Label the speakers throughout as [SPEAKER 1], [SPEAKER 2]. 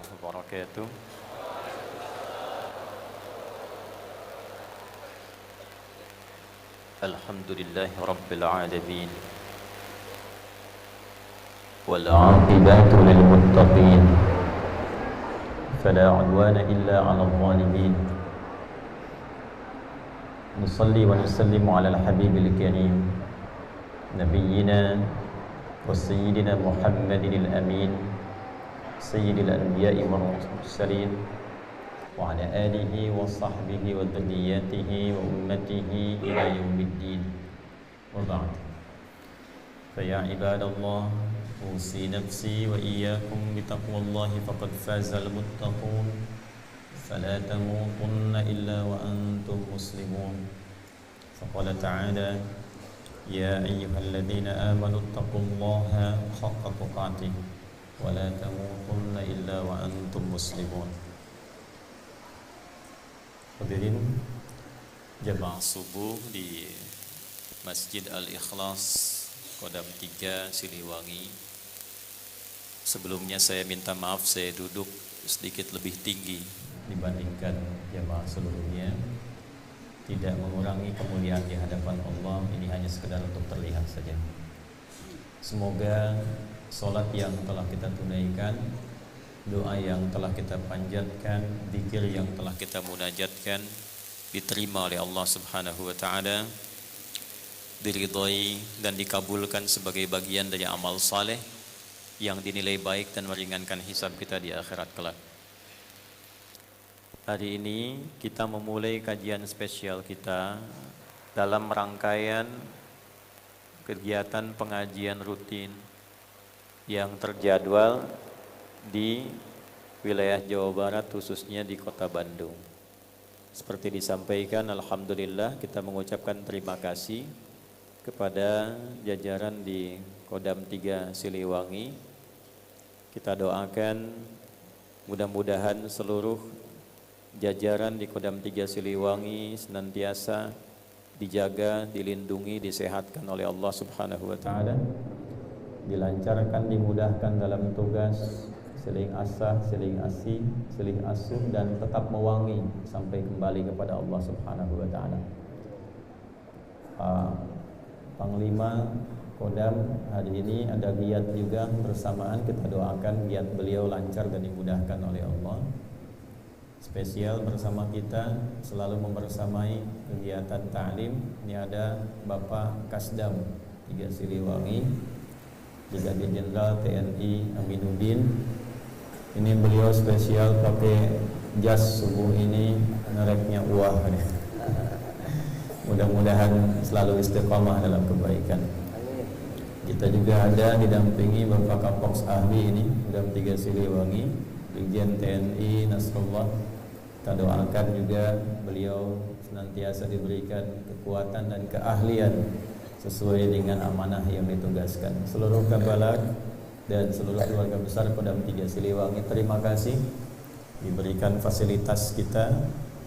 [SPEAKER 1] wabarakatuh. Alhamdulillahi rabbil alamin. Wal 'aqibatu lil muttaqin. Fala 'udwana illa 'alal zalimin. Nusalli wa nusallimu 'alal habibil karim nabiyyina wa sayyidina Muhammadinil amin sayyidil anbiya'i wal mursalin wa ala alihi wa sahbihi wa dhurriyyatihi wa ummatihi ila yaumiddin. Wa ba'd. Fa ya ibadallah, usi nafsi wa iyyakum bi taqwallahi faqad fazal muttaqun. Fala tamutunna illa wa antum muslimun. Faqala ta'ala: ya ayyuhalladzina amanu taqullaha haqqa tuqatih wa la tamutunna illa wa antum muslimun. Hadirin jamaah subuh di Masjid Al-Ikhlas Kodam 3 Siliwangi. Sebelumnya saya minta maaf, saya duduk sedikit lebih tinggi dibandingkan jamaah sebelumnya. Tidak mengurangi kemuliaan di hadapan Allah, ini hanya sekedar untuk terlihat saja. Semoga sholat yang telah kita tunaikan, doa yang telah kita panjatkan, zikir yang telah kita munajatkan diterima oleh Allah Subhanahu wa taala, diridhai dan dikabulkan sebagai bagian dari amal saleh yang dinilai baik dan meringankan hisab kita di akhirat kelak. Hari ini kita memulai kajian spesial kita dalam rangkaian kegiatan pengajian rutin yang terjadwal di wilayah Jawa Barat, khususnya di Kota Bandung. Seperti disampaikan, alhamdulillah kita mengucapkan terima kasih kepada jajaran di Kodam 3 Siliwangi. Kita doakan mudah-mudahan seluruh jajaran di Kodam 3 Siliwangi senantiasa dijaga, dilindungi, disehatkan oleh Allah Subhanahu wa taala, dilancarkan, dimudahkan dalam tugas, seling asah, seling asih, seling asuh, dan tetap mewangi sampai kembali kepada Allah Subhanahu wa taala. Panglima Kodam hari ini ada giat juga bersamaan, kita doakan giat beliau lancar dan dimudahkan oleh Allah. Spesial bersama kita selalu membersamai kegiatan ta'lim. Ini ada Bapak Kasdam 3 Siliwangi, Brigadir Jenderal TNI Aminuddin. Ini beliau spesial pakai jas subuh ini, mereknya uah. Mudah-mudahan selalu istiqamah dalam kebaikan. Kita juga ada didampingi Bapak Kapoks Ahli ini, Kodam 3 Siliwangi, Brigjen TNI Nasrullah. Kita doakan juga beliau senantiasa diberikan kekuatan dan keahlian sesuai dengan amanah yang ditugaskan. Seluruh kabalat dan seluruh keluarga besar Kodam 3 Siliwangi, terima kasih diberikan fasilitas kita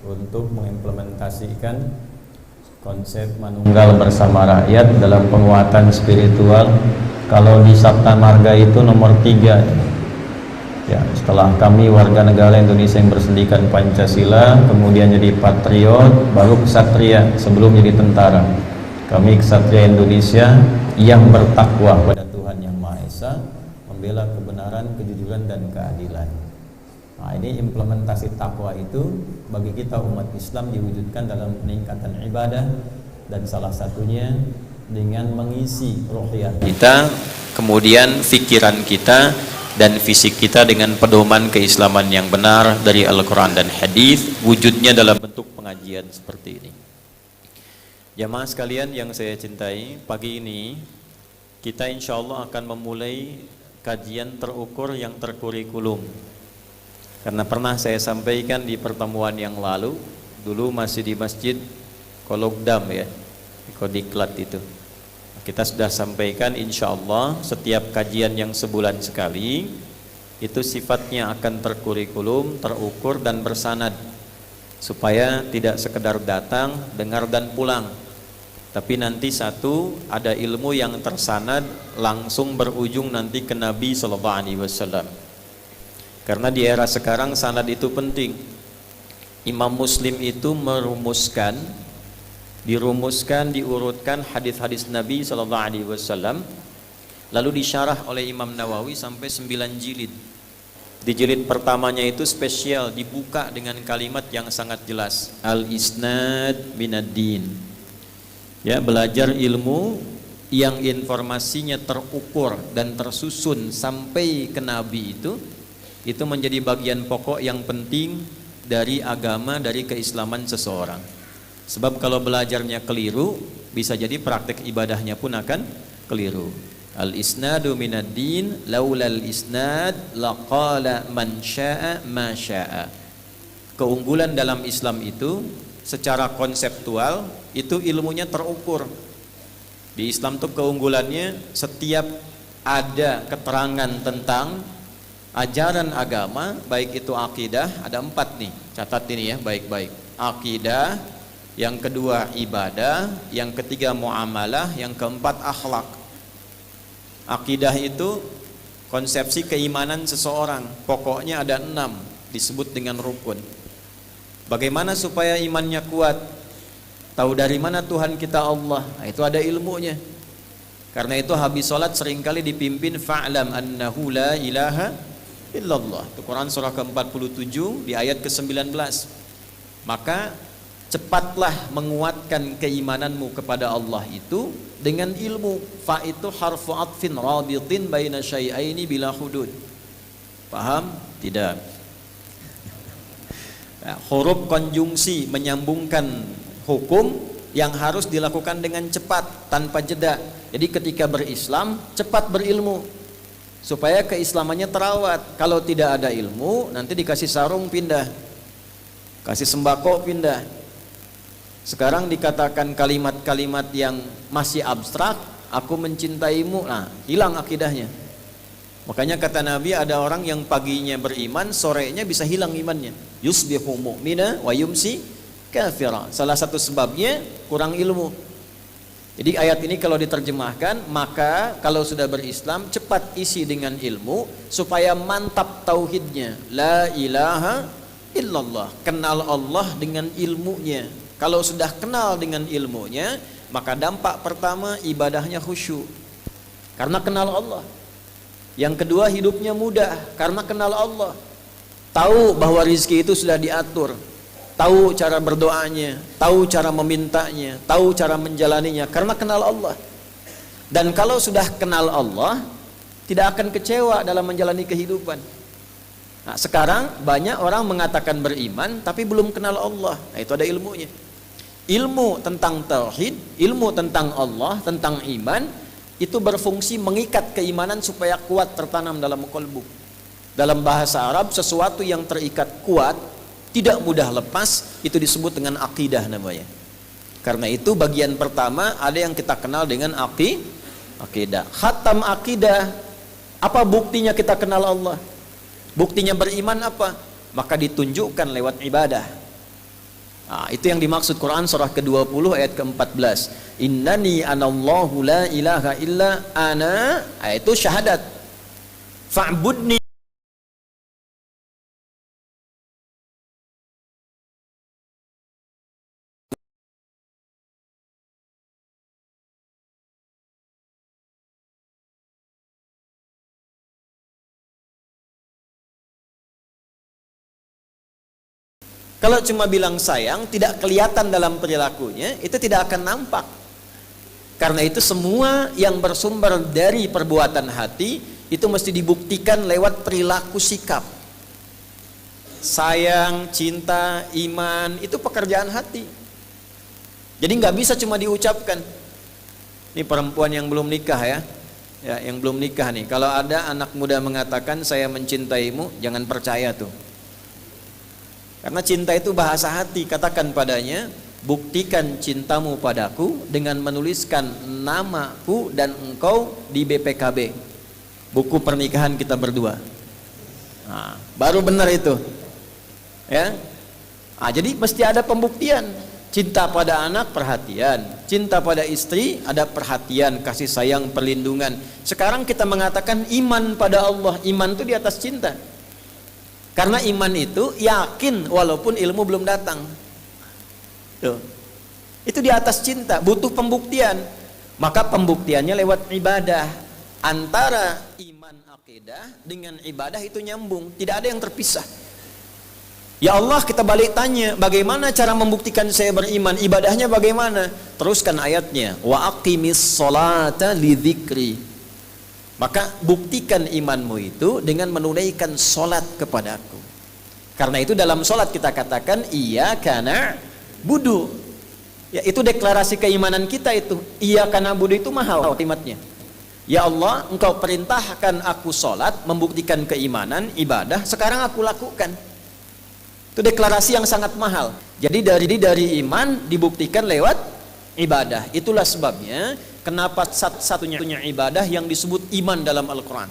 [SPEAKER 1] untuk mengimplementasikan konsep manunggal bersama rakyat dalam penguatan spiritual. Kalau di Sabta Marga itu nomor 3 ya, setelah kami warga negara Indonesia yang bersendikan Pancasila, kemudian jadi patriot, baru kesatria sebelum jadi tentara. Kami kesatria Indonesia yang bertakwa pada Tuhan Yang Maha Esa, membela kebenaran, kejujuran, dan keadilan. Nah, ini implementasi takwa itu bagi kita umat Islam diwujudkan dalam peningkatan ibadah, dan salah satunya dengan mengisi ruhiyah kita, kemudian fikiran kita dan fisik kita dengan pedoman keislaman yang benar dari Al-Quran dan Hadis, wujudnya dalam bentuk pengajian seperti ini. Jamaah sekalian yang saya cintai, pagi ini kita insya Allah akan memulai kajian terukur yang terkurikulum. Karena pernah saya sampaikan di pertemuan yang lalu, dulu masih di Masjid Kologdam ya, di Kodiklat itu. Kita sudah sampaikan insya Allah setiap kajian yang sebulan sekali itu sifatnya akan terkurikulum, terukur dan bersanad, supaya tidak sekedar datang, dengar dan pulang, Tapi nanti satu, ada ilmu yang tersanad langsung berujung nanti ke Nabi sallallahu alaihi wasallam. Karena di era sekarang sanad itu penting. Imam Muslim itu diurutkan hadis-hadis Nabi sallallahu alaihi wasallam, lalu disyarah oleh Imam Nawawi sampai 9 jilid. Di jilid pertamanya itu spesial, dibuka dengan kalimat yang sangat jelas, al-isnad minad-din. Ya, belajar ilmu yang informasinya terukur dan tersusun sampai ke Nabi itu menjadi bagian pokok yang penting dari agama, dari keislaman seseorang. Sebab kalau belajarnya keliru, bisa jadi praktek ibadahnya pun akan keliru. Al-isnadu minad-din, laulal isnad laqala man syaa ma syaa. Keunggulan dalam Islam itu secara konseptual itu ilmunya terukur. Di Islam tuh keunggulannya setiap ada keterangan tentang ajaran agama, baik itu akidah, ada 4 nih, catat ini ya baik-baik. Akidah, yang kedua ibadah, yang ketiga muamalah, yang keempat akhlak. Akidah itu konsepsi keimanan seseorang, pokoknya ada 6, disebut dengan rukun. Bagaimana supaya imannya kuat? Tahu dari mana Tuhan kita Allah? Nah, itu ada ilmunya. Karena itu habis sholat seringkali dipimpin fa'lam annahu la ilaha illallah. Itu Quran surah ke-47 di ayat ke-19. Maka cepatlah menguatkan keimananmu kepada Allah itu dengan ilmu. Fa itu harfu atfin rabitin baina syai'aini bila hudud. Paham? Tidak. Huruf konjungsi menyambungkan hukum yang harus dilakukan dengan cepat tanpa jeda. Jadi ketika berislam cepat berilmu supaya keislamannya terawat. Kalau tidak ada ilmu nanti dikasih sarung pindah, kasih sembako pindah. Sekarang dikatakan kalimat-kalimat yang masih abstrak, aku mencintaimu, nah hilang akidahnya. Makanya kata Nabi, ada orang yang paginya beriman, sorenya bisa hilang imannya. Yusbihu mu'mina wa yumsi kafira. Salah satu sebabnya kurang ilmu. Jadi ayat ini kalau diterjemahkan, maka kalau sudah berislam cepat isi dengan ilmu supaya mantap tauhidnya. La ilaha illallah. Kenal Allah dengan ilmunya. Kalau sudah kenal dengan ilmunya, maka dampak pertama ibadahnya khusyuk. Karena kenal Allah. Yang kedua hidupnya mudah karena kenal Allah. Tahu bahwa rizki itu sudah diatur. Tahu cara berdoanya, tahu cara memintanya, tahu cara menjalaninya karena kenal Allah. Dan kalau sudah kenal Allah, tidak akan kecewa dalam menjalani kehidupan. Nah, sekarang banyak orang mengatakan beriman tapi belum kenal Allah. Nah, itu ada ilmunya. Ilmu tentang tauhid, ilmu tentang Allah, tentang iman itu berfungsi mengikat keimanan supaya kuat tertanam dalam qalbu. Dalam bahasa Arab sesuatu yang terikat kuat tidak mudah lepas, itu disebut dengan akidah namanya. Karena itu bagian pertama ada yang kita kenal dengan akidah. Khatam akidah, apa buktinya kita kenal Allah? Buktinya beriman apa? Maka ditunjukkan lewat ibadah. Nah, itu yang dimaksud Quran surah ke-20 ayat ke-14. Innani anallahu la ilaha illa ana. Itu syahadat. Fa'budni. Kalau cuma bilang sayang, tidak kelihatan dalam perilakunya, itu tidak akan nampak. Karena itu semua yang bersumber dari perbuatan hati, itu mesti dibuktikan lewat perilaku sikap. Sayang, cinta, iman, itu pekerjaan hati. Jadi nggak bisa cuma diucapkan. Ini perempuan yang belum nikah ya, yang belum nikah nih. Kalau ada anak muda mengatakan saya mencintaimu, jangan percaya tuh. Karena cinta itu bahasa hati. Katakan padanya, buktikan cintamu padaku dengan menuliskan namaku dan engkau di BPKB, buku pernikahan kita berdua. Nah, baru benar itu. Ya. Jadi mesti ada pembuktian.
[SPEAKER 2] Cinta pada anak, perhatian. Cinta pada istri, ada perhatian, kasih sayang, perlindungan. Sekarang kita mengatakan iman pada Allah. Iman itu di atas cinta. Karena iman itu yakin walaupun ilmu belum datang. Tuh. Itu di atas cinta, butuh pembuktian. Maka pembuktiannya lewat ibadah. Antara iman akidah dengan ibadah itu nyambung, tidak ada yang terpisah. Ya Allah, kita balik tanya, bagaimana cara membuktikan saya beriman? Ibadahnya bagaimana? Teruskan ayatnya, wa aqimis sholata lidzikri. Maka buktikan imanmu itu dengan menunaikan solat kepadaku. Karena itu dalam solat kita katakan iyyaka na'budu. Ya, itu deklarasi keimanan kita itu. Iyyaka na'budu itu mahal kalimatnya. Ya Allah, engkau perintahkan aku solat, membuktikan keimanan, ibadah, sekarang aku lakukan. Itu deklarasi yang sangat mahal. Jadi dari iman dibuktikan lewat ibadah. Itulah sebabnya kenapa satu-satunya ibadah yang disebut iman dalam Al-Quran.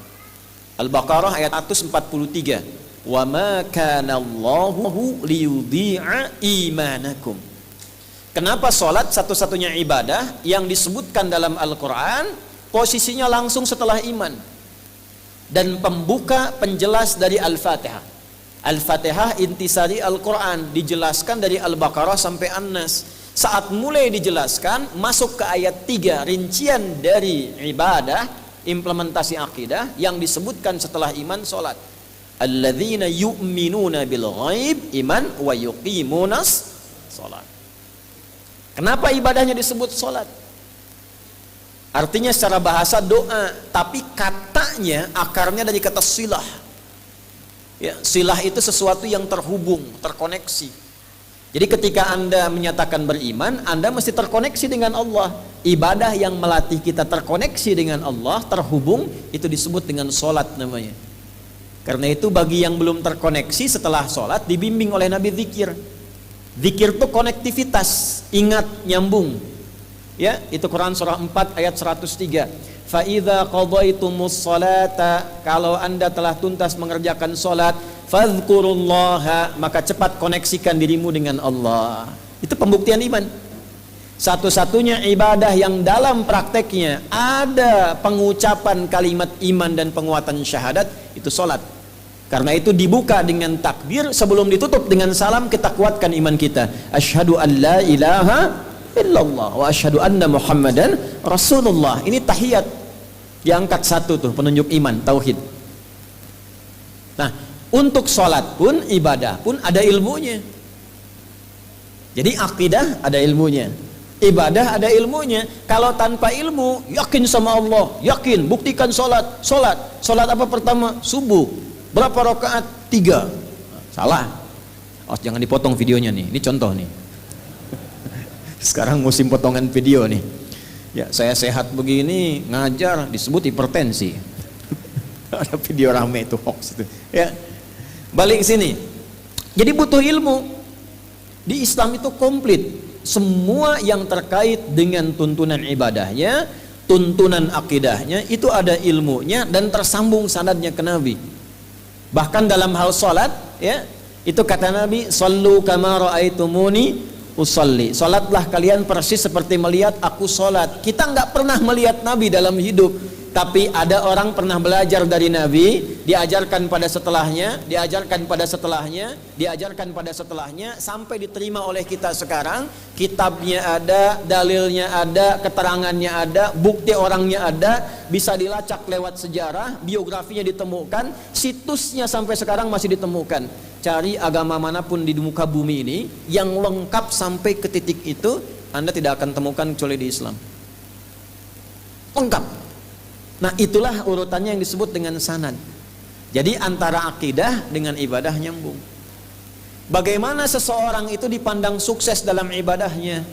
[SPEAKER 2] Al-Baqarah ayat 143. Wa ma kana Allahu liyudhi'a imanakum. Kenapa sholat satu-satunya ibadah yang disebutkan dalam Al-Quran posisinya langsung setelah iman dan pembuka penjelas dari Al-Fatihah. Al-Fatihah intisari Al-Quran, dijelaskan dari Al-Baqarah sampai An-Nas. Saat mulai dijelaskan, masuk ke ayat 3, rincian dari ibadah, implementasi akidah yang disebutkan setelah iman, sholat. Alladzina yu'minuna bil ghaib, iman, wa yuqimunas sholat. Kenapa ibadahnya disebut sholat? Artinya secara bahasa doa, tapi katanya akarnya dari kata silah. Ya, silah itu sesuatu yang terhubung, terkoneksi. Jadi ketika Anda menyatakan beriman, Anda mesti terkoneksi dengan Allah. Ibadah yang melatih kita terkoneksi dengan Allah, terhubung, itu disebut dengan sholat namanya. Karena itu bagi yang belum terkoneksi setelah sholat, dibimbing oleh Nabi zikir. Zikir itu konektivitas, ingat, nyambung. Ya, itu Quran surah 4 ayat 103. Fa idza qadaytumus salata, kalau Anda telah tuntas mengerjakan salat, fadhkurullaha, maka cepat koneksikan dirimu dengan Allah. Itu pembuktian iman. Satu-satunya ibadah yang dalam prakteknya ada pengucapan kalimat iman dan penguatan syahadat, itu salat. Karena itu dibuka dengan takbir, sebelum ditutup dengan salam kita kuatkan iman kita. Asyhadu an la ilaha illallah wa asyhadu anna Muhammadan Rasulullah. Ini tahiyat, diangkat satu tuh, penunjuk iman, tauhid. Nah, untuk sholat pun, ibadah pun ada ilmunya. Jadi akidah ada ilmunya, ibadah ada ilmunya. Kalau tanpa ilmu, yakin sama Allah, yakin, buktikan sholat. Sholat apa pertama? Subuh. Berapa rakaat? 3. Salah. Oh, jangan dipotong videonya nih. Ini contoh nih. Sekarang musim potongan video nih. Ya, saya sehat begini, ngajar, disebut hipertensi. Ada video rame itu, hoax itu. Ya, balik sini. Jadi butuh ilmu. Di Islam itu komplit. Semua yang terkait dengan tuntunan ibadahnya, tuntunan akidahnya, itu ada ilmunya dan tersambung sanadnya ke Nabi. Bahkan dalam hal sholat, ya, itu kata Nabi, "Shallu kama ra'aitumuni usolli." Salatlah kalian persis seperti melihat aku salat. Kita nggak pernah melihat Nabi dalam hidup, tapi ada orang pernah belajar dari Nabi, diajarkan pada setelahnya, diajarkan pada setelahnya, diajarkan pada setelahnya, sampai diterima oleh kita sekarang. Kitabnya ada, dalilnya ada, keterangannya ada, bukti orangnya ada, bisa dilacak lewat sejarah, biografinya ditemukan, situsnya sampai sekarang masih ditemukan. Cari agama manapun di muka bumi ini yang lengkap sampai ke titik itu, Anda tidak akan temukan kecuali di Islam. Lengkap. Nah, itulah urutannya yang disebut dengan sanad. Jadi antara akidah dengan ibadah nyambung. Bagaimana seseorang itu dipandang sukses dalam ibadahnya?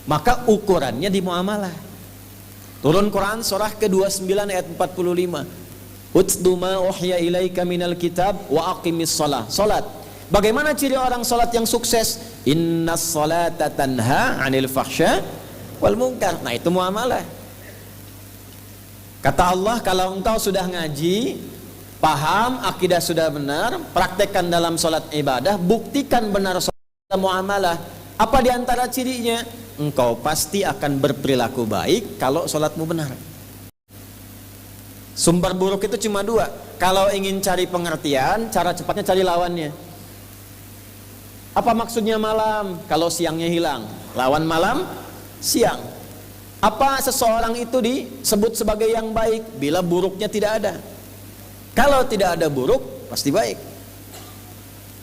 [SPEAKER 2] Maka ukurannya di muamalah. Turun Quran surah ke-29 ayat 45. Utlu ma uhya ilaika minal kitab wa aqimis shalah. Salat. Bagaimana ciri orang salat yang sukses? Innas salata tanha 'anil fahsya wal munkar. Nah, itu muamalah. Kata Allah, kalau engkau sudah ngaji, paham, akidah sudah benar, praktekkan dalam salat ibadah, buktikan benar salat muamalah. Apa di antara cirinya? Engkau pasti akan berperilaku baik kalau sholatmu benar. Sumber buruk itu cuma dua. Kalau ingin cari pengertian, cara cepatnya cari lawannya. Apa maksudnya malam? Kalau siangnya hilang, lawan malam, siang. Apa seseorang itu disebut sebagai yang baik? Bila buruknya tidak ada. Kalau tidak ada buruk, pasti baik.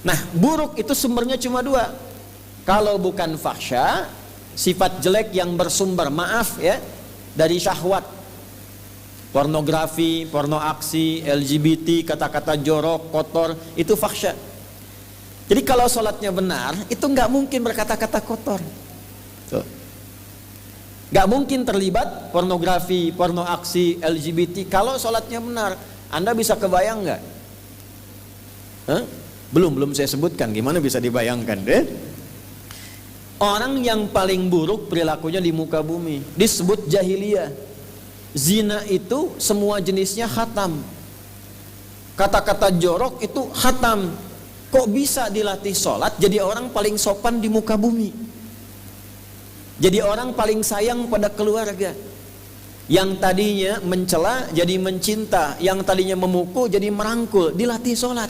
[SPEAKER 2] Nah, buruk itu sumbernya cuma dua. Kalau bukan fahsya, sifat jelek yang bersumber, maaf ya, dari syahwat. Pornografi, porno aksi, LGBT, kata-kata jorok, kotor, itu fahsya. Jadi kalau sholatnya benar, itu nggak mungkin berkata-kata kotor. Tuh. Nggak mungkin terlibat pornografi, porno aksi, LGBT. Kalau sholatnya benar, Anda bisa kebayang nggak? Belum saya sebutkan, gimana bisa dibayangkan deh? Orang yang paling buruk perilakunya di muka bumi disebut jahiliyah. Zina itu semua jenisnya khatam. Kata-kata jorok itu khatam. Kok bisa dilatih sholat jadi orang paling sopan di muka bumi? Jadi orang paling sayang pada keluarga. Yang tadinya mencela jadi mencinta, yang tadinya memukul jadi merangkul, dilatih sholat.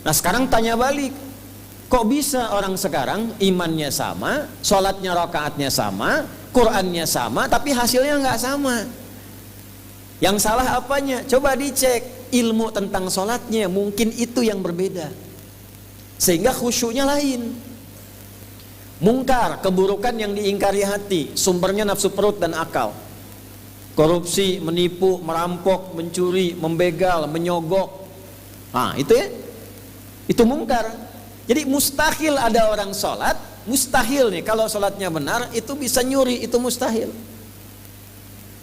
[SPEAKER 2] Nah sekarang tanya balik, kok bisa orang sekarang imannya sama, sholatnya rakaatnya sama, Qurannya sama, tapi hasilnya nggak sama. Yang salah apanya? Coba dicek ilmu tentang sholatnya, mungkin itu yang berbeda, sehingga khusyuknya lain. Mungkar, keburukan yang diingkari hati, sumbernya nafsu perut dan akal. Korupsi, menipu, merampok, mencuri, membegal, menyogok. Nah itu ya, itu mungkar. Jadi mustahil ada orang sholat, mustahil nih kalau sholatnya benar itu bisa nyuri, itu mustahil.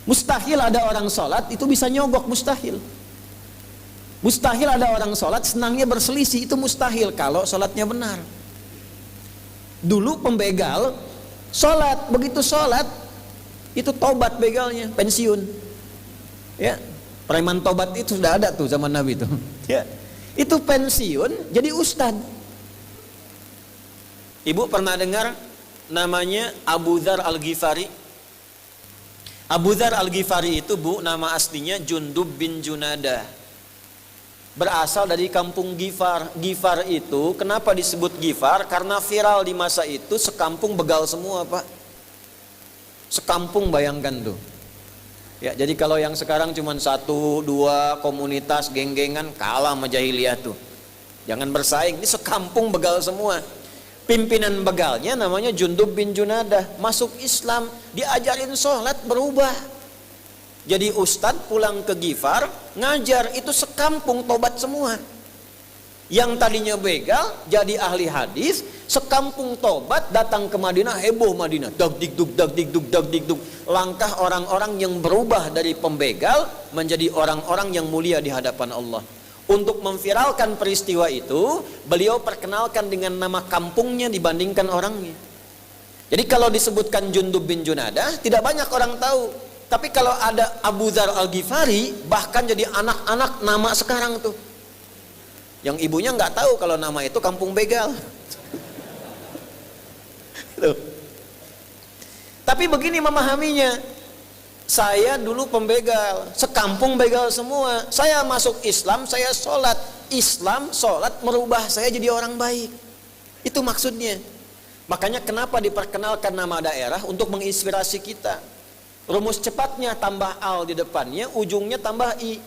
[SPEAKER 2] Mustahil ada orang sholat itu bisa nyogok, mustahil. Mustahil ada orang sholat senangnya berselisih, itu mustahil kalau sholatnya benar. Dulu pembegal sholat, begitu sholat itu tobat begalnya, pensiun. Ya, preman tobat itu sudah ada tuh zaman Nabi tuh. Ya, itu pensiun jadi ustad. Ibu pernah dengar namanya Abu Dzar Al-Ghifari? Abu Dzar Al-Ghifari itu bu, nama aslinya Jundub bin Junadah. Berasal dari kampung Ghifar. Ghifar itu kenapa disebut Ghifar? Karena viral di masa itu, sekampung begal semua pak. Sekampung, bayangkan tuh. Ya, jadi kalau yang sekarang cuma 1, 2 komunitas geng-gengan, kalah sama jahiliyah tuh. Jangan bersaing, ini sekampung begal semua. Pimpinan begalnya namanya Jundub bin Junadah, masuk Islam, diajarin sholat, berubah. Jadi ustadz pulang ke Ghifar, ngajar, itu sekampung tobat semua. Yang tadinya begal, jadi ahli hadis, sekampung tobat, datang ke Madinah, heboh Madinah, dagdikduk, dagdikduk, dagdikduk. Langkah orang-orang yang berubah dari pembegal menjadi orang-orang yang mulia di hadapan Allah. Untuk memviralkan peristiwa itu, beliau perkenalkan dengan nama kampungnya dibandingkan orangnya. Jadi kalau disebutkan Jundub bin Junadah, tidak banyak orang tahu. Tapi kalau ada Abu Dzar Al-Ghifari, bahkan jadi anak-anak nama sekarang tuh. Yang ibunya nggak tahu kalau nama itu kampung begal. Tuh. Tapi begini memahaminya. Saya dulu pembegal, sekampung begal semua. Saya masuk Islam, saya sholat. Islam, sholat merubah saya jadi orang baik. Itu maksudnya. Makanya kenapa diperkenalkan nama daerah untuk menginspirasi kita. Rumus cepatnya tambah al di depannya, ujungnya tambah i.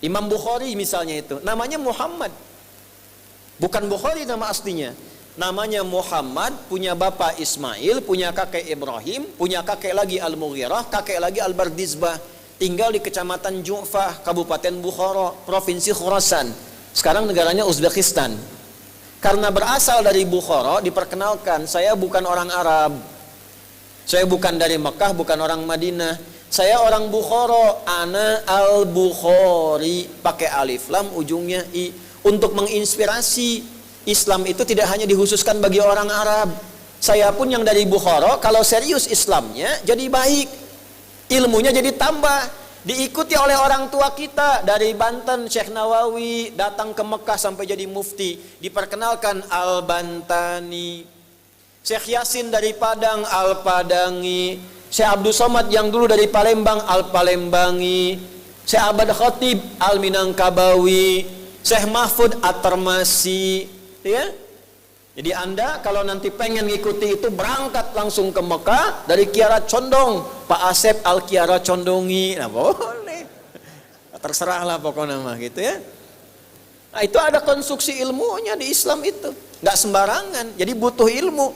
[SPEAKER 2] Imam Bukhari misalnya itu, namanya Muhammad. Bukan Bukhari nama aslinya. Namanya Muhammad, punya bapak Ismail, punya kakek Ibrahim, punya kakek lagi Al-Mughirah, kakek lagi Al-Bardizbah. Tinggal di kecamatan Ju'fah, Kabupaten Bukhara, Provinsi Khurasan. Sekarang negaranya Uzbekistan. Karena berasal dari Bukhara, diperkenalkan, saya bukan orang Arab. Saya bukan dari Mekah, bukan orang Madinah. Saya orang Bukhara, ana al-Bukhari, pakai alif lam ujungnya i, untuk menginspirasi. Islam itu tidak hanya dikhususkan bagi orang Arab. Saya pun yang dari Bukhara, kalau serius Islamnya jadi baik, ilmunya jadi tambah. Diikuti oleh orang tua kita dari Banten, Syekh Nawawi datang ke Mekah sampai jadi mufti, diperkenalkan Al-Bantani. Syekh Yasin dari Padang, Al-Padangi. Syekh Abdul Somad yang dulu dari Palembang, Al-Palembangi. Syekh Abad Khatib, Al-Minangkabawi. Syekh Mahfud At-Termasi, ya. Jadi Anda kalau nanti pengen ngikuti itu berangkat langsung ke Mekah dari Kiara Condong, Pak Asep Al Kiara Condongi, nah boleh, terserah lah pokoknya mah gitu ya. Nah itu ada konstruksi ilmunya di Islam itu, nggak sembarangan, jadi butuh ilmu.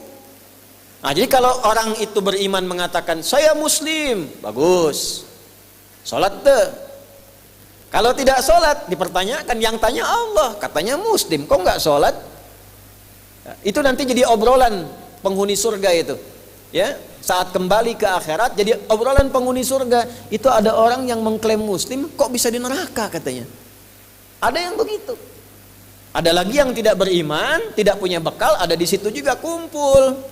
[SPEAKER 2] Nah jadi kalau orang itu beriman mengatakan saya Muslim, bagus, sholat deh. Kalau tidak sholat dipertanyakan, yang tanya Allah, katanya Muslim, kok nggak sholat? Itu nanti jadi obrolan penghuni surga itu, ya. Saat kembali ke akhirat jadi obrolan penghuni surga. Itu ada orang yang mengklaim Muslim kok bisa di neraka katanya. Ada yang begitu. Ada lagi yang tidak beriman, tidak punya bekal, ada di situ juga kumpul.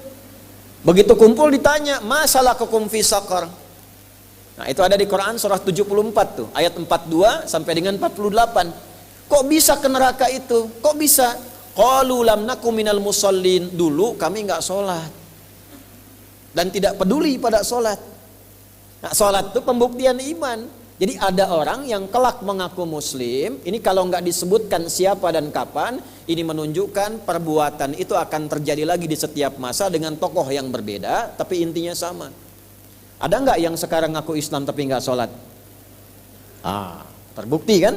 [SPEAKER 2] Begitu kumpul ditanya, masalah kukum fi saqar. Nah, itu ada di Quran surah 74 tuh, ayat 42 sampai dengan 48. Kok bisa ke neraka itu? Kok bisa? Qalu lam nakum minal musallin, dulu kami enggak sholat dan tidak peduli pada sholat. Nah, sholat itu pembuktian iman. Jadi ada orang yang kelak mengaku muslim, ini kalau enggak disebutkan siapa dan kapan, ini menunjukkan perbuatan itu akan terjadi lagi di setiap masa dengan tokoh yang berbeda, tapi intinya sama. Ada enggak yang sekarang ngaku Islam tapi enggak sholat? Terbukti kan?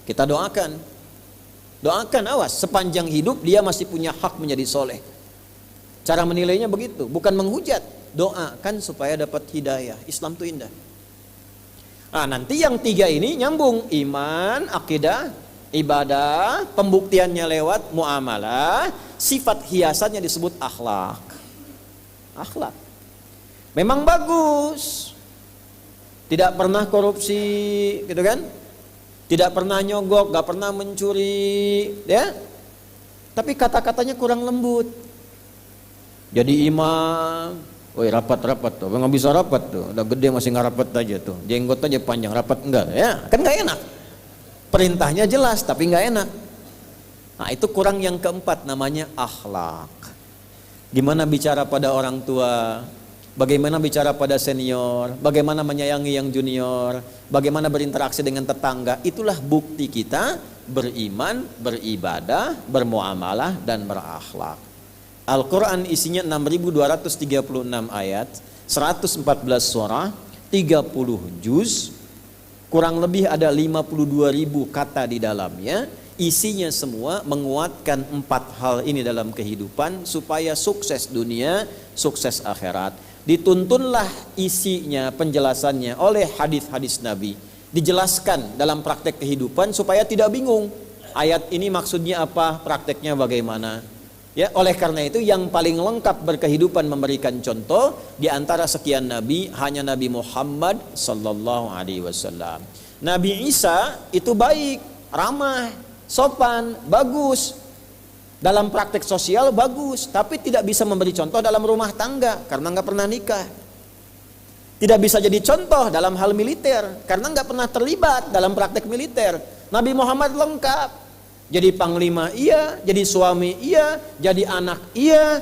[SPEAKER 2] Kita doakan. Doakan, awas, sepanjang hidup dia masih punya hak menjadi soleh. Cara menilainya begitu, bukan menghujat. Doakan supaya dapat hidayah. Islam itu indah. Nah, nanti yang tiga ini nyambung. Iman, akidah, ibadah, pembuktiannya lewat muamalah, sifat hiasannya disebut akhlak. Akhlak. Memang bagus. Tidak pernah korupsi, gitu kan? Tidak pernah nyogok, gak pernah mencuri, ya. Tapi kata-katanya kurang lembut. Jadi imam, woi rapat-rapat tuh, nggak bisa rapat tuh, udah gede masih nggak rapat aja tuh, jenggot aja panjang, rapat enggak, ya kan nggak enak. Perintahnya jelas tapi nggak enak. Nah itu kurang yang keempat, namanya akhlak. Gimana bicara pada orang tua? Bagaimana bicara pada senior, bagaimana menyayangi yang junior, bagaimana berinteraksi dengan tetangga. Itulah bukti kita beriman, beribadah, bermuamalah, dan berakhlak. Al-Quran isinya 6.236 ayat, 114 surah, 30 juz, kurang lebih ada 52.000 kata di dalamnya. Isinya semua menguatkan 4 hal ini dalam kehidupan supaya sukses dunia, sukses akhirat. Dituntunlah isinya, penjelasannya oleh hadis-hadis Nabi. Dijelaskan dalam praktek kehidupan supaya tidak bingung. Ayat ini maksudnya apa, prakteknya bagaimana. Ya, oleh karena itu yang paling lengkap berkehidupan memberikan contoh di antara sekian nabi hanya Nabi Muhammad sallallahu alaihi wasallam. Nabi Isa itu baik, ramah, sopan, bagus. Dalam praktek sosial bagus, tapi tidak bisa memberi contoh dalam rumah tangga karena nggak pernah nikah. Tidak bisa jadi contoh dalam hal militer karena nggak pernah terlibat dalam praktek militer. Nabi Muhammad lengkap, jadi panglima iya, jadi suami iya, jadi anak iya.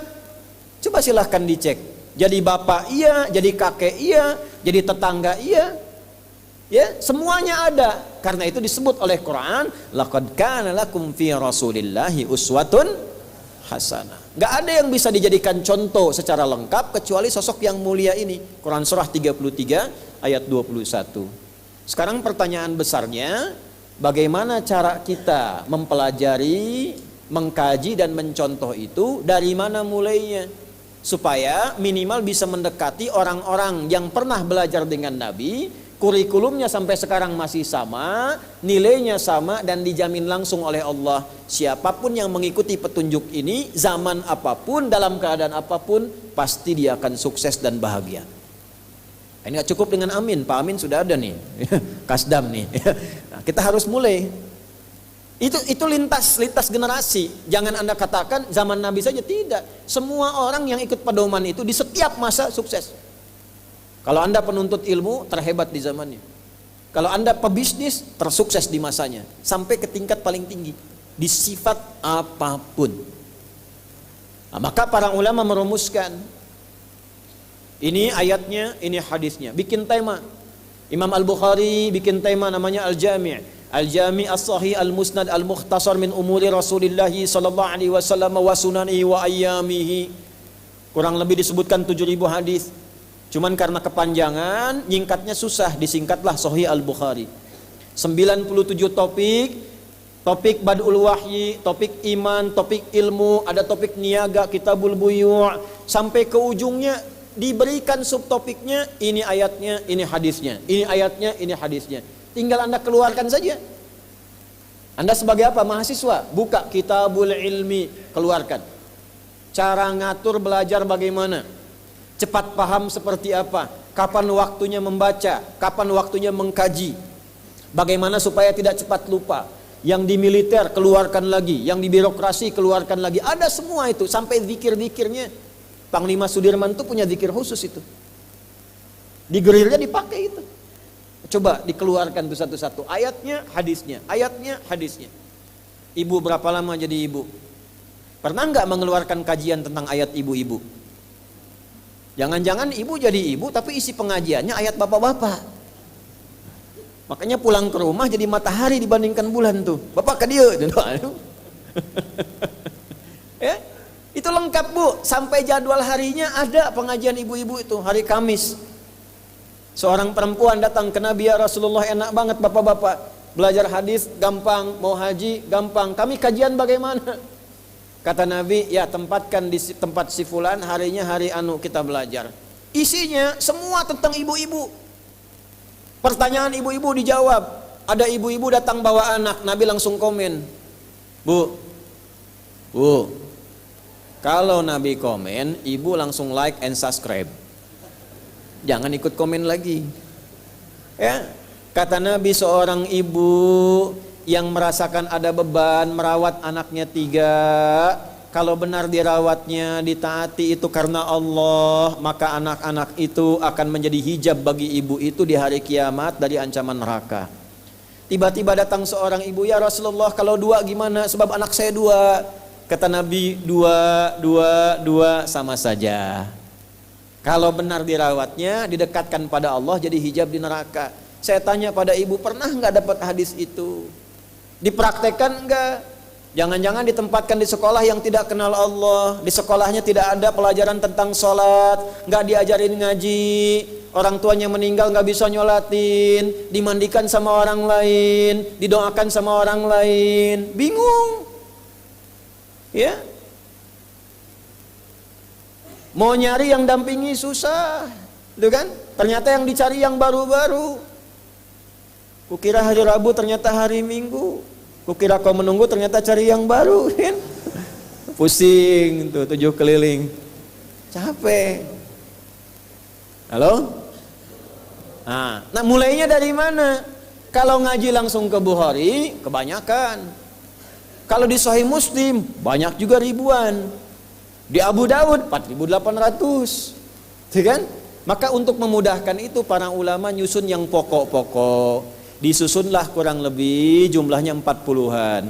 [SPEAKER 2] Coba silahkan dicek. Jadi bapak iya, jadi kakek iya, jadi tetangga iya. Ya, semuanya ada. Karena itu disebut oleh Quran, laqad kana lakum fi rasulillahi uswatun hasanah. Enggak ada yang bisa dijadikan contoh secara lengkap kecuali sosok yang mulia ini. Quran surah 33 ayat 21. Sekarang pertanyaan besarnya, bagaimana cara kita mempelajari, mengkaji dan mencontoh itu, dari mana mulainya? Supaya minimal bisa mendekati orang-orang yang pernah belajar dengan Nabi. Kurikulumnya sampai sekarang masih sama, nilainya sama, dan dijamin langsung oleh Allah. Siapapun yang mengikuti petunjuk ini, zaman apapun, dalam keadaan apapun, pasti dia akan sukses dan bahagia. Ini gak cukup dengan amin, Pak Amin sudah ada nih, Kasdam nih. Nah, kita harus mulai. Itu lintas generasi. Jangan Anda katakan zaman Nabi saja, tidak. Semua orang yang ikut pedoman itu di setiap masa sukses. Kalau Anda penuntut ilmu terhebat di zamannya. Kalau Anda pebisnis, tersukses di masanya, sampai ke tingkat paling tinggi, di sifat apapun. Nah, maka para ulama merumuskan, ini ayatnya, ini hadisnya, bikin tema. Imam Al-Bukhari bikin tema namanya Al-Jami'. Al-Jami' As-Sahih Al-Musnad Al-Mukhtasar min umuri Rasulillah sallallahu alaihi wasallam wa sunanihi wa ayyamihi. Kurang lebih disebutkan 7.000 hadis. Cuman karena kepanjangan, nyingkatnya susah, disingkatlah Sahih Al-Bukhari. 97 topik Badul Wahyi, topik iman, topik ilmu, ada topik niaga, Kitabul Buyu', sampai ke ujungnya diberikan subtopiknya, ini ayatnya, ini hadisnya, ini ayatnya, ini hadisnya. Tinggal Anda keluarkan saja. Anda sebagai apa? Mahasiswa, buka Kitabul Ilmi, keluarkan. Cara ngatur belajar bagaimana? Cepat paham seperti apa? Kapan waktunya membaca? Kapan waktunya mengkaji? Bagaimana supaya tidak cepat lupa? Yang di militer keluarkan lagi, yang di birokrasi keluarkan lagi. Ada semua itu, sampai zikir-zikirnya. Panglima Sudirman itu punya zikir khusus itu. Di gerilya dipakai itu. Coba dikeluarkan tuh satu-satu. Ayatnya, hadisnya. Ayatnya, hadisnya. Ibu berapa lama jadi ibu? Pernah nggak mengeluarkan kajian tentang ayat ibu-ibu? Jangan-jangan ibu jadi ibu tapi isi pengajiannya ayat bapak-bapak. Makanya pulang ke rumah jadi matahari dibandingkan bulan tuh. Bapak ke dia. Ya, itu lengkap Bu. Sampai jadwal harinya ada pengajian ibu-ibu itu hari Kamis. Seorang perempuan datang ke Nabi, ya Rasulullah, enak banget bapak-bapak. Belajar hadis gampang, mau haji gampang. Kami kajian bagaimana? Kata Nabi, ya tempatkan di tempat si fulan, harinya hari anu kita belajar. Isinya semua tentang ibu-ibu. Pertanyaan ibu-ibu dijawab. Ada ibu-ibu datang bawa anak, Nabi langsung komen. Bu, kalau Nabi komen, ibu langsung like and subscribe. Jangan ikut komen lagi. Ya, kata Nabi, seorang ibu yang merasakan ada beban merawat anaknya 3, kalau benar dirawatnya, ditaati itu karena Allah, maka anak-anak itu akan menjadi hijab bagi ibu itu di hari kiamat dari ancaman neraka. Tiba-tiba datang seorang ibu, ya Rasulullah, kalau 2 gimana? Sebab anak saya 2. Kata Nabi, 2 sama saja. Kalau benar dirawatnya, didekatkan pada Allah, jadi hijab di neraka. Saya tanya pada ibu, pernah nggak dapat hadis itu? Dipraktekkan enggak? Jangan-jangan ditempatkan di sekolah yang tidak kenal Allah. Di sekolahnya tidak ada pelajaran tentang sholat, enggak diajarin ngaji, orang tuanya meninggal enggak bisa nyolatin, dimandikan sama orang lain, didoakan sama orang lain. Bingung. Ya. Mau nyari yang dampingi susah. Itu kan? Ternyata yang dicari yang baru-baru. Kukira hari Rabu ternyata hari Minggu. Kukira kau menunggu ternyata cari yang baru, kan? Pusing tuh 7 keliling. Capek. Halo? Nah, mulainya dari mana? Kalau ngaji langsung ke Bukhari, kebanyakan. Kalau di Sahih Muslim, banyak juga ribuan. Di Abu Daud 4.800. Kan? Maka untuk memudahkan itu para ulama nyusun yang pokok-pokok. Disusunlah kurang lebih jumlahnya 40-an.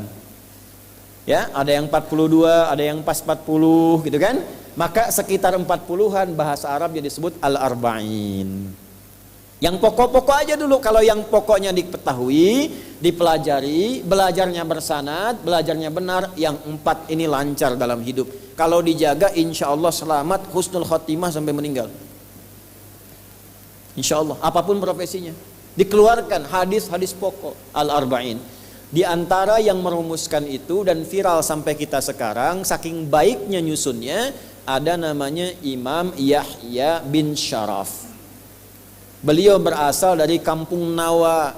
[SPEAKER 2] Ya, ada yang 42, ada yang pas 40 gitu kan? Maka sekitar 40-an bahasa Arab yang disebut al-arba'in. Yang pokok-pokok aja dulu, kalau yang pokoknya diketahui, dipelajari, belajarnya bersanad, belajarnya benar, yang 4 ini lancar dalam hidup. Kalau dijaga insya Allah selamat, husnul khotimah sampai meninggal. Insya Allah, apapun profesinya. Dikeluarkan hadis-hadis pokok al-arba'in. Di antara yang merumuskan itu dan viral sampai kita sekarang, saking baiknya nyusunnya, ada namanya Imam Yahya bin Syaraf. Beliau berasal dari kampung Nawa